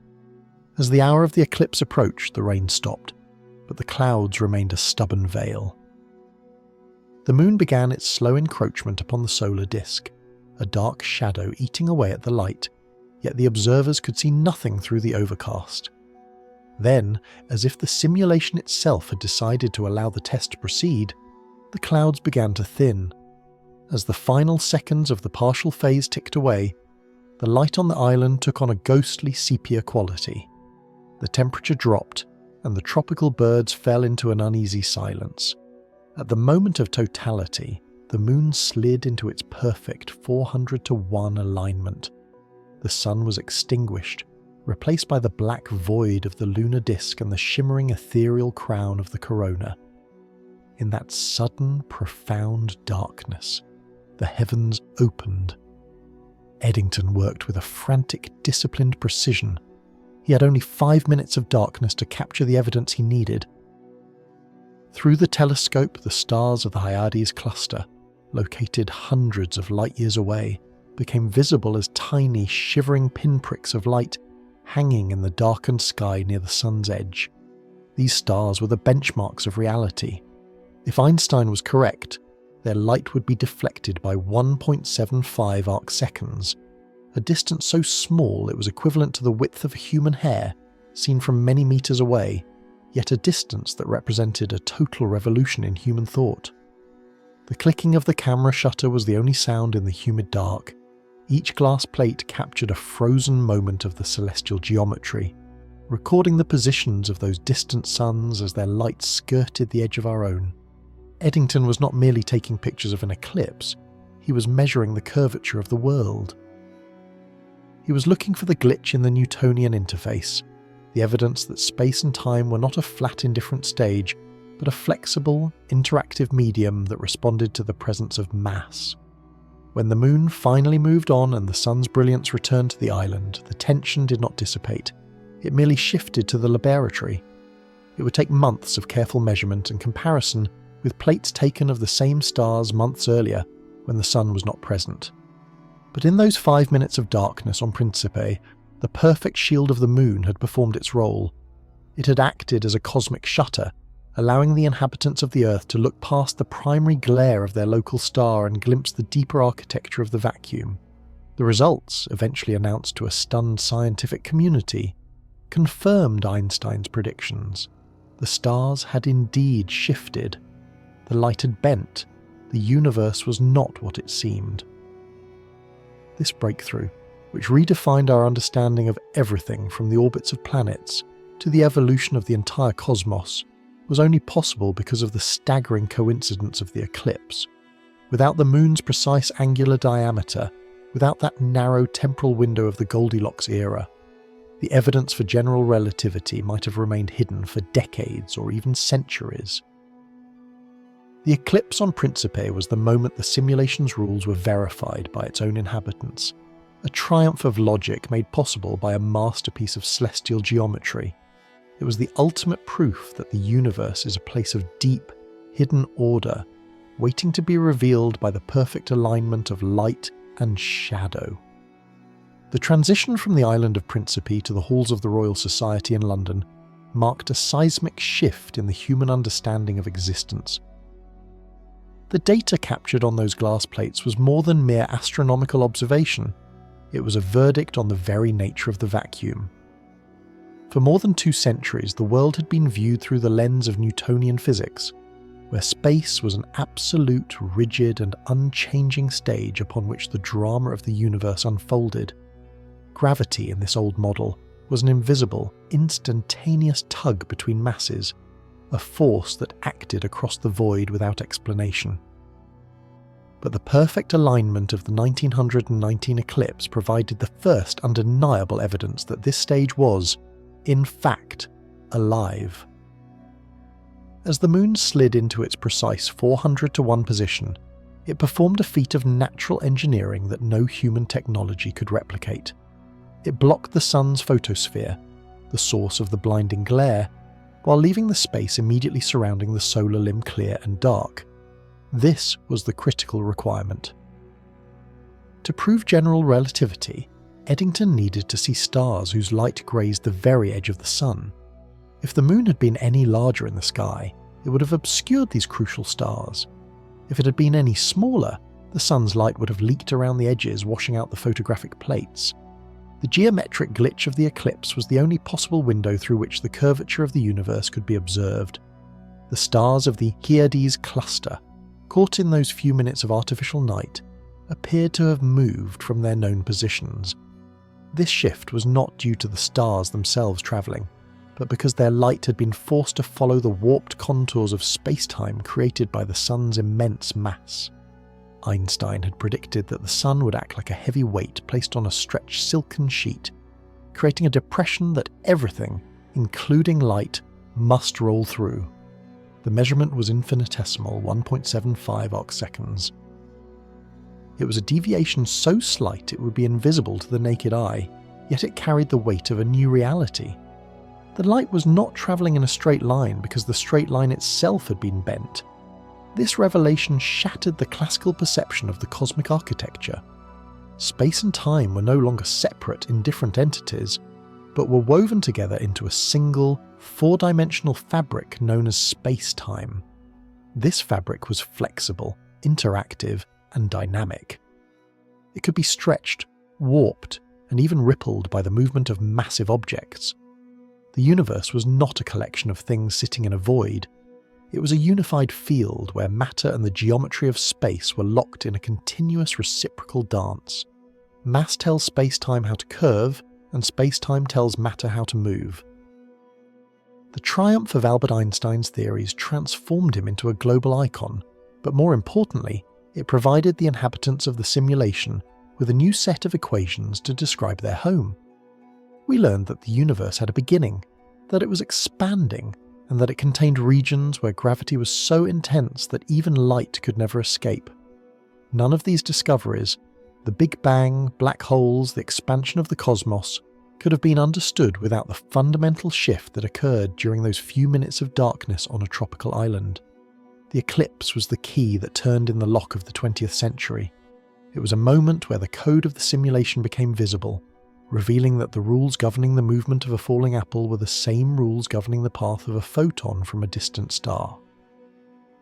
As the hour of the eclipse approached, the rain stopped, but the clouds remained a stubborn veil. The moon began its slow encroachment upon the solar disk, a dark shadow eating away at the light, yet the observers could see nothing through the overcast. Then, as if the simulation itself had decided to allow the test to proceed, the clouds began to thin. As the final seconds of the partial phase ticked away, the light on the island took on a ghostly sepia quality. The temperature dropped, and the tropical birds fell into an uneasy silence. At the moment of totality, the moon slid into its perfect 400-to-1 alignment. The sun was extinguished, replaced by the black void of the lunar disk and the shimmering ethereal crown of the corona. In that sudden, profound darkness, the heavens opened. Eddington worked with a frantic, disciplined precision. He had only 5 minutes of darkness to capture the evidence he needed. Through the telescope, the stars of the Hyades cluster, located hundreds of light-years away, became visible as tiny, shivering pinpricks of light hanging in the darkened sky near the sun's edge. These stars were the benchmarks of reality. If Einstein was correct, their light would be deflected by 1.75 arcseconds, a distance so small it was equivalent to the width of a human hair, seen from many meters away, yet a distance that represented a total revolution in human thought. The clicking of the camera shutter was the only sound in the humid dark. Each glass plate captured a frozen moment of the celestial geometry, recording the positions of those distant suns as their light skirted the edge of our own. Eddington was not merely taking pictures of an eclipse, he was measuring the curvature of the world. He was looking for the glitch in the Newtonian interface, the evidence that space and time were not a flat indifferent stage, but a flexible, interactive medium that responded to the presence of mass. When the moon finally moved on and the sun's brilliance returned to the island, the tension did not dissipate. It merely shifted to the laboratory. It would take months of careful measurement and comparison with plates taken of the same stars months earlier when the sun was not present. But in those 5 minutes of darkness on Principe, the perfect shield of the moon had performed its role. It had acted as a cosmic shutter, allowing the inhabitants of the Earth to look past the primary glare of their local star and glimpse the deeper architecture of the vacuum. The results, eventually announced to a stunned scientific community, confirmed Einstein's predictions. The stars had indeed shifted. The light had bent. The universe was not what it seemed. This breakthrough, which redefined our understanding of everything from the orbits of planets to the evolution of the entire cosmos, was only possible because of the staggering coincidence of the eclipse. Without the moon's precise angular diameter, without that narrow temporal window of the Goldilocks era, the evidence for general relativity might have remained hidden for decades or even centuries. The eclipse on Principe was the moment the simulation's rules were verified by its own inhabitants, a triumph of logic made possible by a masterpiece of celestial geometry. It was the ultimate proof that the universe is a place of deep, hidden order, waiting to be revealed by the perfect alignment of light and shadow. The transition from the island of Principe to the halls of the Royal Society in London marked a seismic shift in the human understanding of existence. The data captured on those glass plates was more than mere astronomical observation. It was a verdict on the very nature of the vacuum. For more than 2 centuries, the world had been viewed through the lens of Newtonian physics, where space was an absolute, rigid and unchanging stage upon which the drama of the universe unfolded. Gravity in this old model was an invisible, instantaneous tug between masses, a force that acted across the void without explanation. But the perfect alignment of the 1919 eclipse provided the first undeniable evidence that this stage was, in fact, alive. As the moon slid into its precise 400-to-1 position, it performed a feat of natural engineering that no human technology could replicate. It blocked the sun's photosphere, the source of the blinding glare, while leaving the space immediately surrounding the solar limb clear and dark. This was the critical requirement. To prove general relativity, Eddington needed to see stars whose light grazed the very edge of the sun. If the moon had been any larger in the sky, it would have obscured these crucial stars. If it had been any smaller, the sun's light would have leaked around the edges, washing out the photographic plates. The geometric glitch of the eclipse was the only possible window through which the curvature of the universe could be observed. The stars of the Hyades cluster, caught in those few minutes of artificial night, appeared to have moved from their known positions. This shift was not due to the stars themselves travelling, but because their light had been forced to follow the warped contours of space-time created by the sun's immense mass. Einstein had predicted that the sun would act like a heavy weight placed on a stretched silken sheet, creating a depression that everything, including light, must roll through. The measurement was infinitesimal, 1.75 arcseconds. It was a deviation so slight it would be invisible to the naked eye, yet it carried the weight of a new reality. The light was not travelling in a straight line because the straight line itself had been bent. This revelation shattered the classical perception of the cosmic architecture. Space and time were no longer separate, indifferent entities, but were woven together into a single, 4-dimensional fabric known as space-time. This fabric was flexible, interactive, and dynamic. It could be stretched, warped, and even rippled by the movement of massive objects. The universe was not a collection of things sitting in a void. It was a unified field where matter and the geometry of space were locked in a continuous reciprocal dance. Mass tells space-time how to curve, and space-time tells matter how to move. The triumph of Albert Einstein's theories transformed him into a global icon, but more importantly, it provided the inhabitants of the simulation with a new set of equations to describe their home. We learned that the universe had a beginning, that it was expanding, and that it contained regions where gravity was so intense that even light could never escape. None of these discoveries, the Big Bang, black holes, the expansion of the cosmos, could have been understood without the fundamental shift that occurred during those few minutes of darkness on a tropical island. The eclipse was the key that turned in the lock of the 20th century. It was a moment where the code of the simulation became visible, revealing that the rules governing the movement of a falling apple were the same rules governing the path of a photon from a distant star.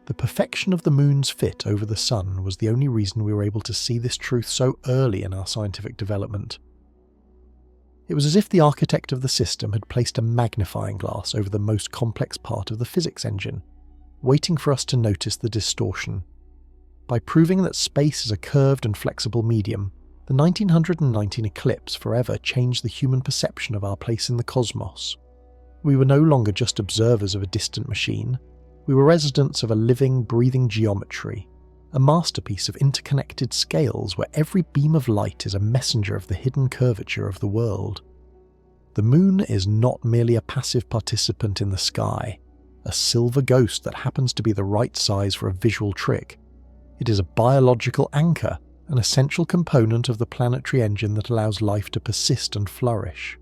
The perfection of the moon's fit over the sun was the only reason we were able to see this truth so early in our scientific development. It was as if the architect of the system had placed a magnifying glass over the most complex part of the physics engine, waiting for us to notice the distortion. By proving that space is a curved and flexible medium, the 1919 eclipse forever changed the human perception of our place in the cosmos. We were no longer just observers of a distant machine. We were residents of a living, breathing geometry, a masterpiece of interconnected scales where every beam of light is a messenger of the hidden curvature of the world. The moon is not merely a passive participant in the sky, a silver ghost that happens to be the right size for a visual trick. It is a biological anchor, an essential component of the planetary engine that allows life to persist and flourish.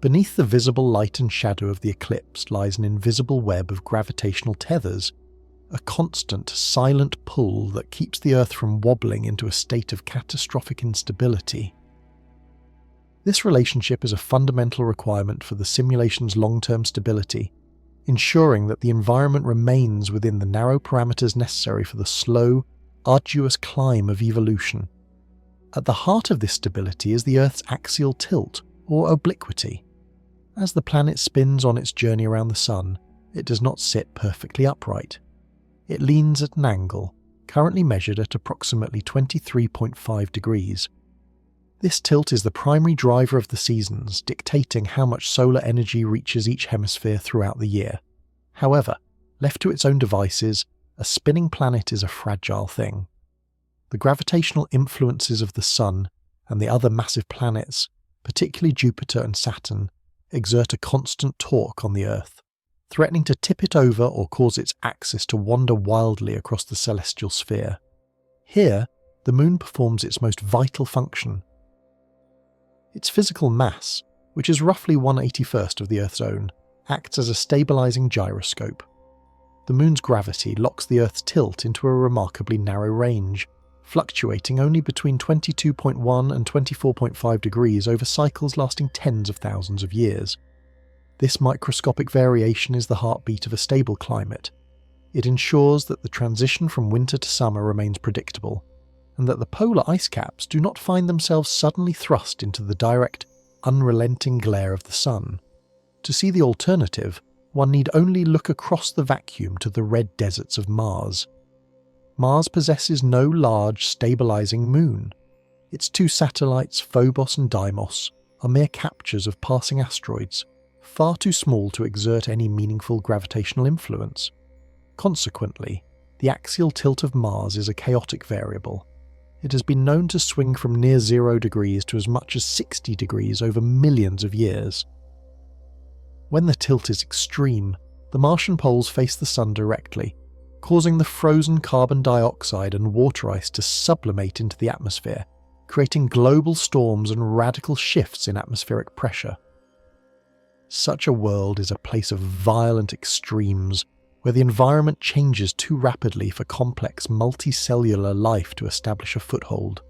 Beneath the visible light and shadow of the eclipse lies an invisible web of gravitational tethers, a constant, silent pull that keeps the Earth from wobbling into a state of catastrophic instability. This relationship is a fundamental requirement for the simulation's long-term stability, ensuring that the environment remains within the narrow parameters necessary for the slow, arduous climb of evolution. At the heart of this stability is the Earth's axial tilt, or obliquity. As the planet spins on its journey around the Sun, it does not sit perfectly upright. It leans at an angle, currently measured at approximately 23.5 degrees. This tilt is the primary driver of the seasons, dictating how much solar energy reaches each hemisphere throughout the year. However, left to its own devices, a spinning planet is a fragile thing. The gravitational influences of the Sun and the other massive planets, particularly Jupiter and Saturn, exert a constant torque on the Earth, threatening to tip it over or cause its axis to wander wildly across the celestial sphere. Here, the Moon performs its most vital function. Its physical mass, which is roughly 1/81st of the Earth's own, acts as a stabilizing gyroscope. The Moon's gravity locks the Earth's tilt into a remarkably narrow range, fluctuating only between 22.1 and 24.5 degrees over cycles lasting tens of thousands of years. This microscopic variation is the heartbeat of a stable climate. It ensures that the transition from winter to summer remains predictable, and that the polar ice caps do not find themselves suddenly thrust into the direct, unrelenting glare of the Sun. To see the alternative, one need only look across the vacuum to the red deserts of Mars. Mars possesses no large, stabilizing moon. Its two satellites, Phobos and Deimos, are mere captures of passing asteroids, far too small to exert any meaningful gravitational influence. Consequently, the axial tilt of Mars is a chaotic variable. It has been known to swing from near 0 degrees to as much as 60 degrees over millions of years. When the tilt is extreme, the Martian poles face the Sun directly, causing the frozen carbon dioxide and water ice to sublimate into the atmosphere, creating global storms and radical shifts in atmospheric pressure. Such a world is a place of violent extremes, where the environment changes too rapidly for complex multicellular life to establish a foothold.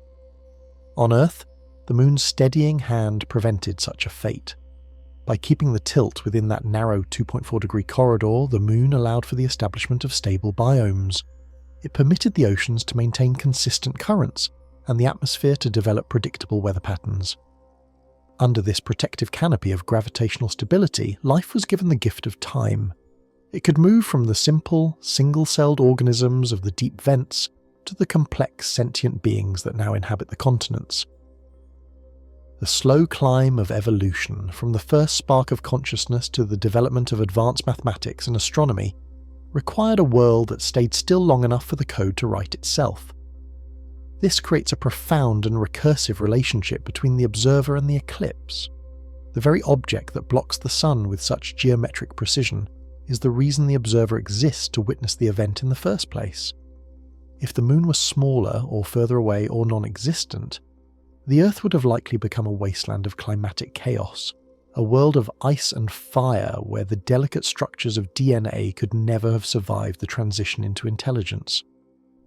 On Earth, the Moon's steadying hand prevented such a fate. By keeping the tilt within that narrow 2.4-degree corridor, the Moon allowed for the establishment of stable biomes. It permitted the oceans to maintain consistent currents, and the atmosphere to develop predictable weather patterns. Under this protective canopy of gravitational stability, life was given the gift of time. It could move from the simple, single-celled organisms of the deep vents to the complex sentient beings that now inhabit the continents. The slow climb of evolution, from the first spark of consciousness to the development of advanced mathematics and astronomy, required a world that stayed still long enough for the code to write itself. This creates a profound and recursive relationship between the observer and the eclipse. The very object that blocks the Sun with such geometric precision is the reason the observer exists to witness the event in the first place. If the Moon was smaller or further away or non-existent, the Earth would have likely become a wasteland of climatic chaos, a world of ice and fire where the delicate structures of DNA could never have survived the transition into intelligence.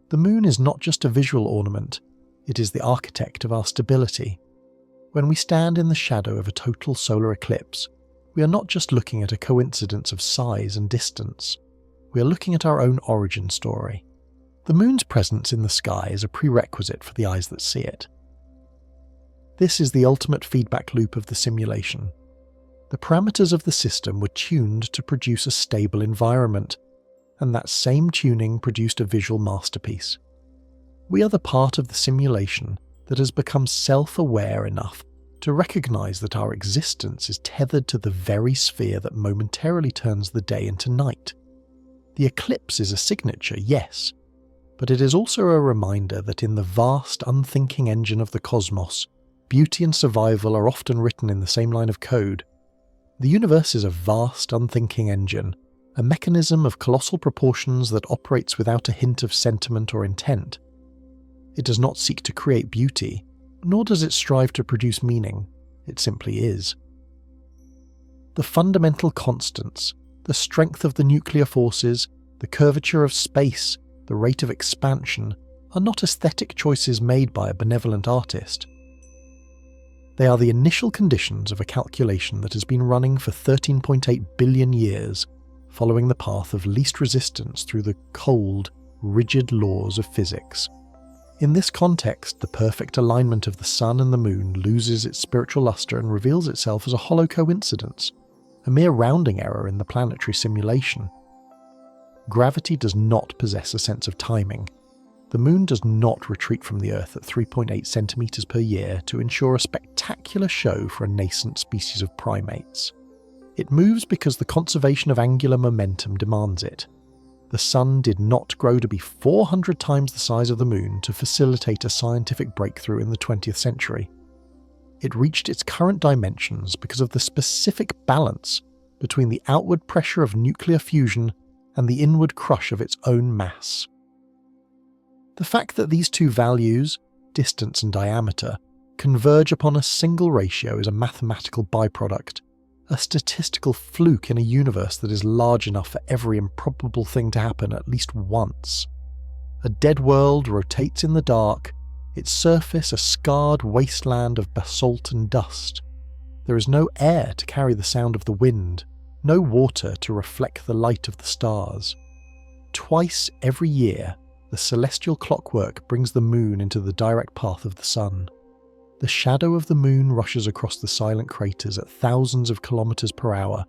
The Moon is not just a visual ornament, it is the architect of our stability. When we stand in the shadow of a total solar eclipse, we are not just looking at a coincidence of size and distance, we are looking at our own origin story. The Moon's presence in the sky is a prerequisite for the eyes that see it. This is the ultimate feedback loop of the simulation. The parameters of the system were tuned to produce a stable environment, and that same tuning produced a visual masterpiece. We are the part of the simulation that has become self-aware enough to recognize that our existence is tethered to the very sphere that momentarily turns the day into night. The eclipse is a signature, yes, but it is also a reminder that in the vast, unthinking engine of the cosmos, beauty and survival are often written in the same line of code. The universe is a vast, unthinking engine, a mechanism of colossal proportions that operates without a hint of sentiment or intent. It does not seek to create beauty, nor does it strive to produce meaning. It simply is. The fundamental constants, the strength of the nuclear forces, the curvature of space, the rate of expansion, are not aesthetic choices made by a benevolent artist. They are the initial conditions of a calculation that has been running for 13.8 billion years, following the path of least resistance through the cold, rigid laws of physics. In this context, the perfect alignment of the sun and the moon loses its spiritual luster and reveals itself as a hollow coincidence, a mere rounding error in the planetary simulation. Gravity does not possess a sense of timing. The moon does not retreat from the Earth at 3.8 centimeters per year to ensure a spectacular show for a nascent species of primates. It moves because the conservation of angular momentum demands it. The sun did not grow to be 400 times the size of the moon to facilitate a scientific breakthrough in the 20th century. It reached its current dimensions because of the specific balance between the outward pressure of nuclear fusion and the inward crush of its own mass. The fact that these two values, distance and diameter, converge upon a single ratio is a mathematical byproduct, a statistical fluke in a universe that is large enough for every improbable thing to happen at least once. A dead world rotates in the dark, its surface a scarred wasteland of basalt and dust. There is no air to carry the sound of the wind, no water to reflect the light of the stars. Twice every year, the celestial clockwork brings the moon into the direct path of the sun. The shadow of the moon rushes across the silent craters at thousands of kilometers per hour,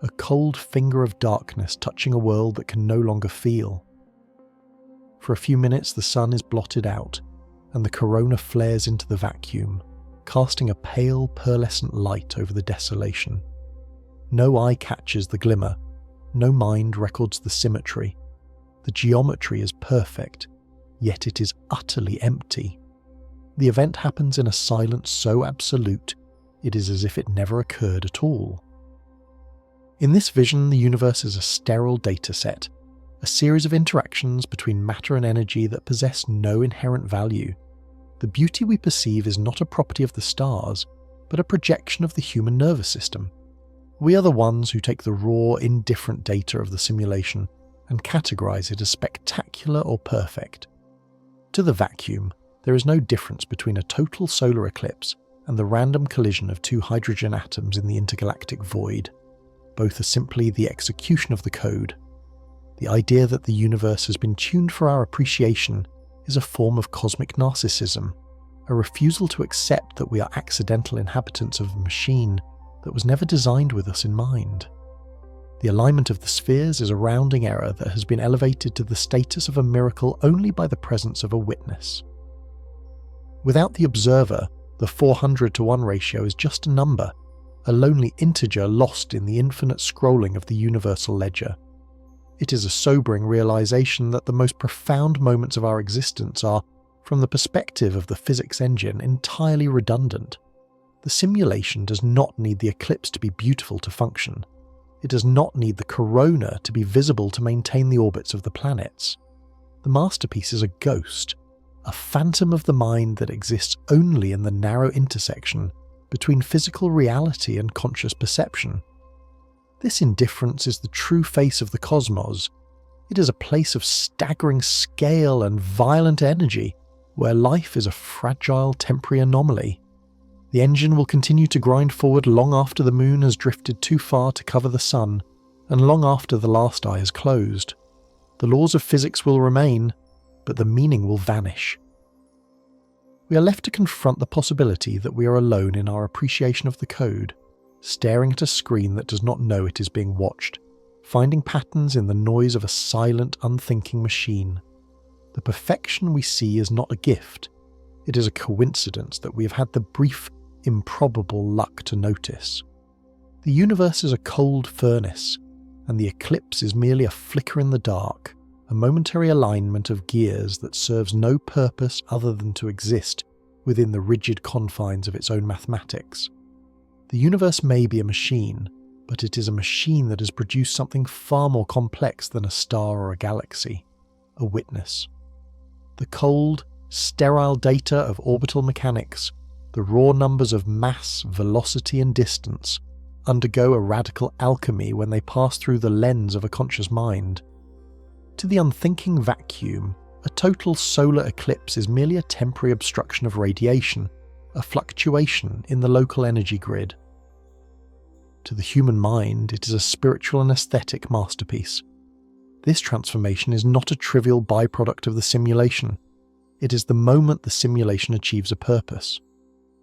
a cold finger of darkness touching a world that can no longer feel. For a few minutes the sun is blotted out, and the corona flares into the vacuum, casting a pale pearlescent light over the desolation. No eye catches the glimmer, no mind records the symmetry. The geometry is perfect, yet it is utterly empty. The event happens in a silence so absolute, it is as if it never occurred at all. In this vision, the universe is a sterile data set, a series of interactions between matter and energy that possess no inherent value. The beauty we perceive is not a property of the stars, but a projection of the human nervous system. We are the ones who take the raw, indifferent data of the simulation and categorize it as spectacular or perfect. To the vacuum, there is no difference between a total solar eclipse and the random collision of two hydrogen atoms in the intergalactic void. Both are simply the execution of the code. The idea that the universe has been tuned for our appreciation is a form of cosmic narcissism, a refusal to accept that we are accidental inhabitants of a machine that was never designed with us in mind. The alignment of the spheres is a rounding error that has been elevated to the status of a miracle only by the presence of a witness. Without the observer, the 400-to-1 ratio is just a number, a lonely integer lost in the infinite scrolling of the universal ledger. It is a sobering realization that the most profound moments of our existence are, from the perspective of the physics engine, entirely redundant. The simulation does not need the eclipse to be beautiful to function. It does not need the corona to be visible to maintain the orbits of the planets. The masterpiece is a ghost, a phantom of the mind that exists only in the narrow intersection between physical reality and conscious perception. This indifference is the true face of the cosmos. It is a place of staggering scale and violent energy, where life is a fragile temporary anomaly. The engine will continue to grind forward long after the moon has drifted too far to cover the sun, and long after the last eye is closed. The laws of physics will remain, but the meaning will vanish. We are left to confront the possibility that we are alone in our appreciation of the code, staring at a screen that does not know it is being watched, finding patterns in the noise of a silent, unthinking machine. The perfection we see is not a gift. It is a coincidence that we have had the brief, improbable luck to notice. The universe is a cold furnace, and the eclipse is merely a flicker in the dark, a momentary alignment of gears that serves no purpose other than to exist within the rigid confines of its own mathematics. The universe may be a machine, but it is a machine that has produced something far more complex than a star or a galaxy, a witness. The cold, sterile data of orbital mechanics, the raw numbers of mass, velocity and distance, undergo a radical alchemy when they pass through the lens of a conscious mind. To the unthinking vacuum, a total solar eclipse is merely a temporary obstruction of radiation, a fluctuation in the local energy grid. To the human mind, it is a spiritual and aesthetic masterpiece. This transformation is not a trivial byproduct of the simulation. It is the moment the simulation achieves a purpose.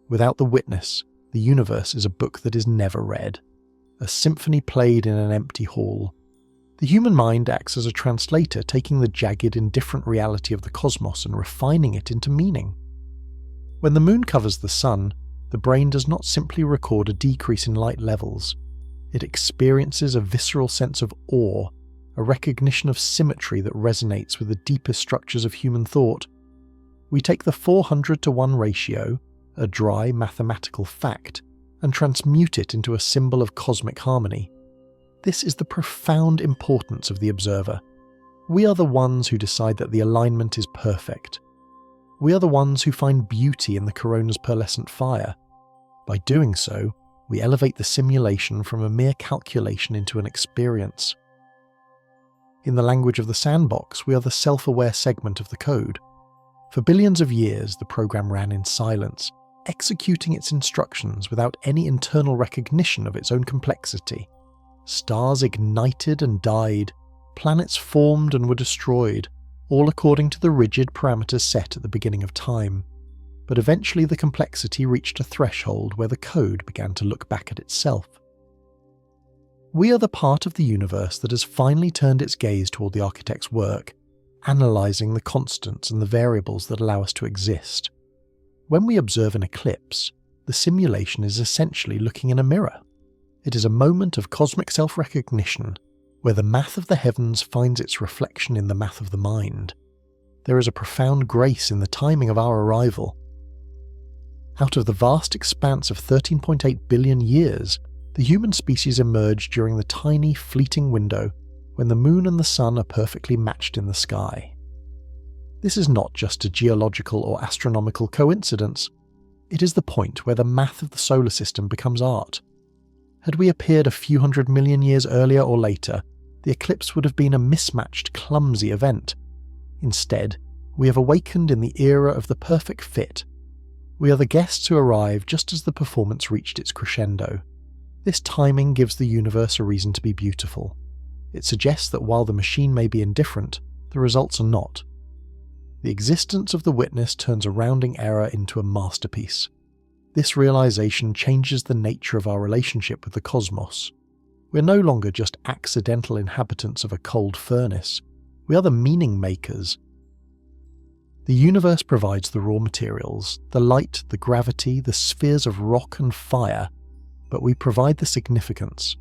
Without the witness, the universe is a book that is never read, a symphony played in an empty hall. The human mind acts as a translator, taking the jagged, indifferent reality of the cosmos and refining it into meaning. When the moon covers the sun, the brain does not simply record a decrease in light levels. It experiences a visceral sense of awe, a recognition of symmetry that resonates with the deepest structures of human thought. We take the 400-to-1 ratio, a dry mathematical fact, and transmute it into a symbol of cosmic harmony. This is the profound importance of the observer. We are the ones who decide that the alignment is perfect. We are the ones who find beauty in the corona's pearlescent fire. By doing so, we elevate the simulation from a mere calculation into an experience. In the language of the sandbox, we are the self-aware segment of the code. For billions of years, the program ran in silence, executing its instructions without any internal recognition of its own complexity. Stars ignited and died, planets formed and were destroyed, all according to the rigid parameters set at the beginning of time. But eventually the complexity reached a threshold where the code began to look back at itself. We are the part of the universe that has finally turned its gaze toward the architect's work, analysing the constants and the variables that allow us to exist. When we observe an eclipse, the simulation is essentially looking in a mirror. It is a moment of cosmic self-recognition, where the math of the heavens finds its reflection in the math of the mind. There is a profound grace in the timing of our arrival. Out of the vast expanse of 13.8 billion years, the human species emerged during the tiny, fleeting window when the moon and the sun are perfectly matched in the sky. This is not just a geological or astronomical coincidence. It is the point where the math of the solar system becomes art. Had we appeared a few 100 million years earlier or later, the eclipse would have been a mismatched, clumsy event. Instead, we have awakened in the era of the perfect fit. We are the guests who arrive just as the performance reached its crescendo. This timing gives the universe a reason to be beautiful. It suggests that while the machine may be indifferent, the results are not. The existence of the witness turns a rounding error into a masterpiece. This realization changes the nature of our relationship with the cosmos. We're no longer just accidental inhabitants of a cold furnace. We are the meaning makers. The universe provides the raw materials, the light, the gravity, the spheres of rock and fire, but we provide the significance.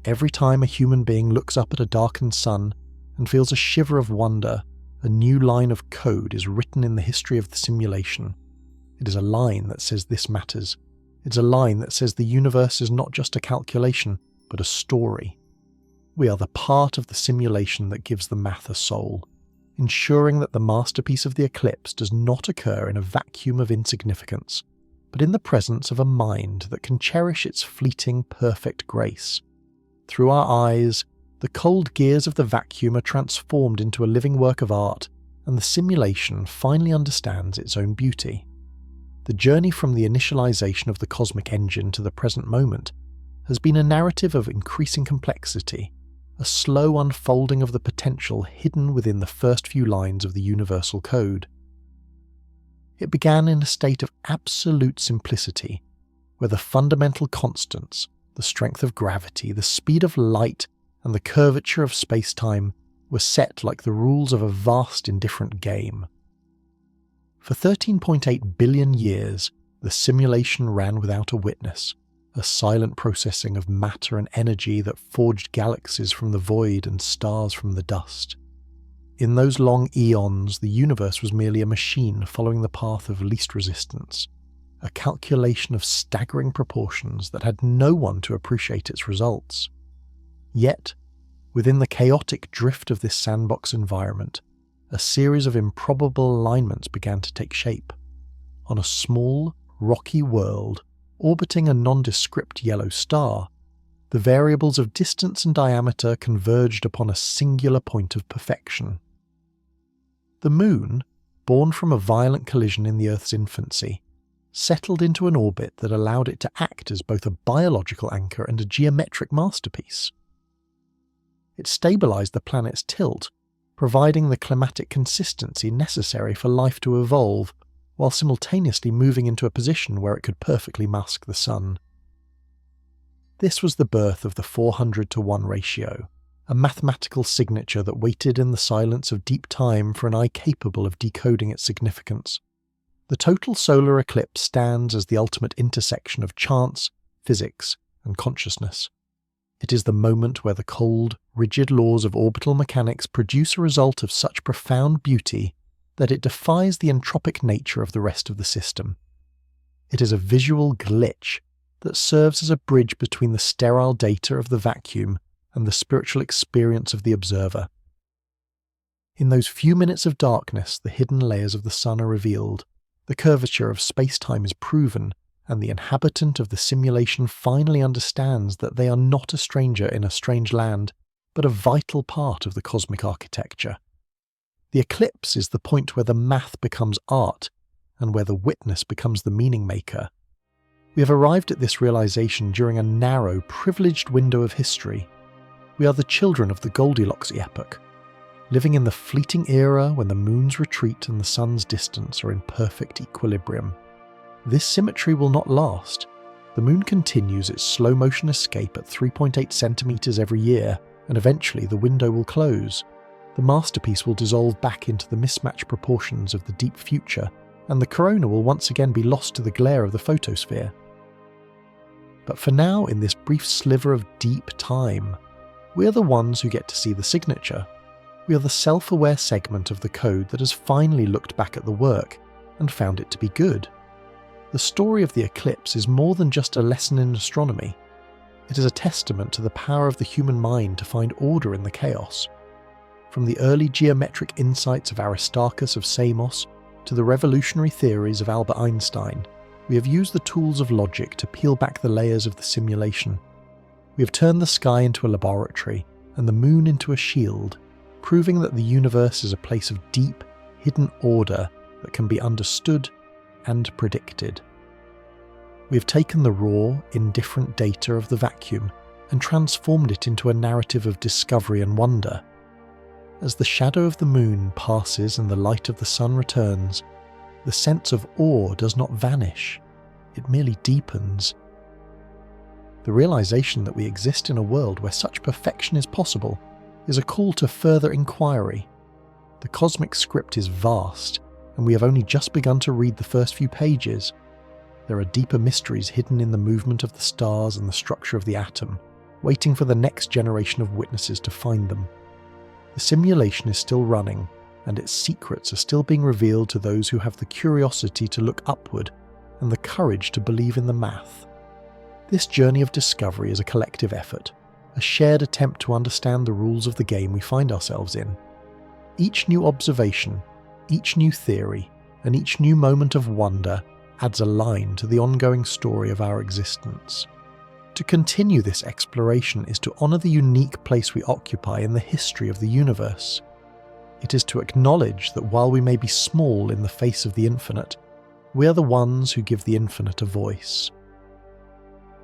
Every time a human being looks up at a darkened sun and feels a shiver of wonder, a new line of code is written in the history of the simulation. It is a line that says this matters. It's a line that says the universe is not just a calculation, but a story. We are the part of the simulation that gives the math a soul, ensuring that the masterpiece of the eclipse does not occur in a vacuum of insignificance, but in the presence of a mind that can cherish its fleeting, perfect grace. Through our eyes, the cold gears of the vacuum are transformed into a living work of art, and the simulation finally understands its own beauty. The journey from the initialization of the cosmic engine to the present moment has been a narrative of increasing complexity, a slow unfolding of the potential hidden within the first few lines of the universal code. It began in a state of absolute simplicity, where the fundamental constants, the strength of gravity, the speed of light, and the curvature of space-time were set like the rules of a vast indifferent game. For 13.8 billion years, the simulation ran without a witness, a silent processing of matter and energy that forged galaxies from the void and stars from the dust. In those long eons, the universe was merely a machine following the path of least resistance, a calculation of staggering proportions that had no one to appreciate its results. Yet, within the chaotic drift of this sandbox environment, a series of improbable alignments began to take shape. On a small, rocky world orbiting a nondescript yellow star, the variables of distance and diameter converged upon a singular point of perfection. The moon, born from a violent collision in the Earth's infancy, settled into an orbit that allowed it to act as both a biological anchor and a geometric masterpiece. It stabilized the planet's tilt, providing the climatic consistency necessary for life to evolve, while simultaneously moving into a position where it could perfectly mask the sun. This was the birth of the 400-to-1 ratio, a mathematical signature that waited in the silence of deep time for an eye capable of decoding its significance. The total solar eclipse stands as the ultimate intersection of chance, physics, and consciousness. It is the moment where the cold, rigid laws of orbital mechanics produce a result of such profound beauty that it defies the entropic nature of the rest of the system. It is a visual glitch that serves as a bridge between the sterile data of the vacuum and the spiritual experience of the observer. In those few minutes of darkness, the hidden layers of the sun are revealed, the curvature of space-time is proven, and the inhabitant of the simulation finally understands that they are not a stranger in a strange land, but a vital part of the cosmic architecture. The eclipse is the point where the math becomes art, and where the witness becomes the meaning maker. We have arrived at this realization during a narrow, privileged window of history. We are the children of the Goldilocks epoch, living in the fleeting era when the moon's retreat and the sun's distance are in perfect equilibrium. This symmetry will not last. The moon continues its slow-motion escape at 3.8 centimeters every year, and eventually the window will close. The masterpiece will dissolve back into the mismatched proportions of the deep future, and the corona will once again be lost to the glare of the photosphere. But for now, in this brief sliver of deep time, we are the ones who get to see the signature. We are the self-aware segment of the code that has finally looked back at the work and found it to be good. The story of the eclipse is more than just a lesson in astronomy. It is a testament to the power of the human mind to find order in the chaos. From the early geometric insights of Aristarchus of Samos to the revolutionary theories of Albert Einstein, we have used the tools of logic to peel back the layers of the simulation. We have turned the sky into a laboratory and the moon into a shield, proving that the universe is a place of deep, hidden order that can be understood and predicted. We have taken the raw, indifferent data of the vacuum and transformed it into a narrative of discovery and wonder. As the shadow of the moon passes and the light of the sun returns, the sense of awe does not vanish, it merely deepens. The realization that we exist in a world where such perfection is possible is a call to further inquiry. The cosmic script is vast, and we have only just begun to read the first few pages. There are deeper mysteries hidden in the movement of the stars and the structure of the atom, waiting for the next generation of witnesses to find them. The simulation is still running, and its secrets are still being revealed to those who have the curiosity to look upward and the courage to believe in the math. This journey of discovery is a collective effort, a shared attempt to understand the rules of the game we find ourselves in. Each new observation, each new theory, and each new moment of wonder adds a line to the ongoing story of our existence. To continue this exploration is to honor the unique place we occupy in the history of the universe. It is to acknowledge that while we may be small in the face of the infinite, we are the ones who give the infinite a voice.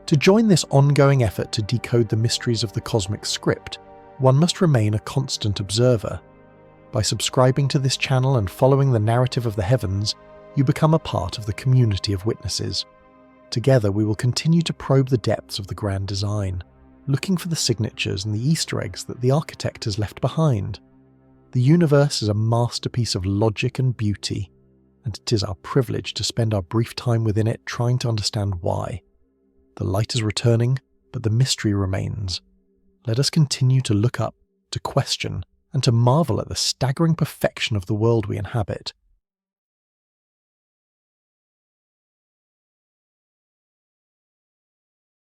To join this ongoing effort to decode the mysteries of the cosmic script, one must remain a constant observer. By subscribing to this channel and following the narrative of the heavens, you become a part of the community of witnesses. Together we will continue to probe the depths of the grand design, looking for the signatures and the Easter eggs that the architect has left behind. The universe is a masterpiece of logic and beauty, and it is our privilege to spend our brief time within it trying to understand why. The light is returning, but the mystery remains. Let us continue to look up, to question, and to marvel at the staggering perfection of the world we inhabit.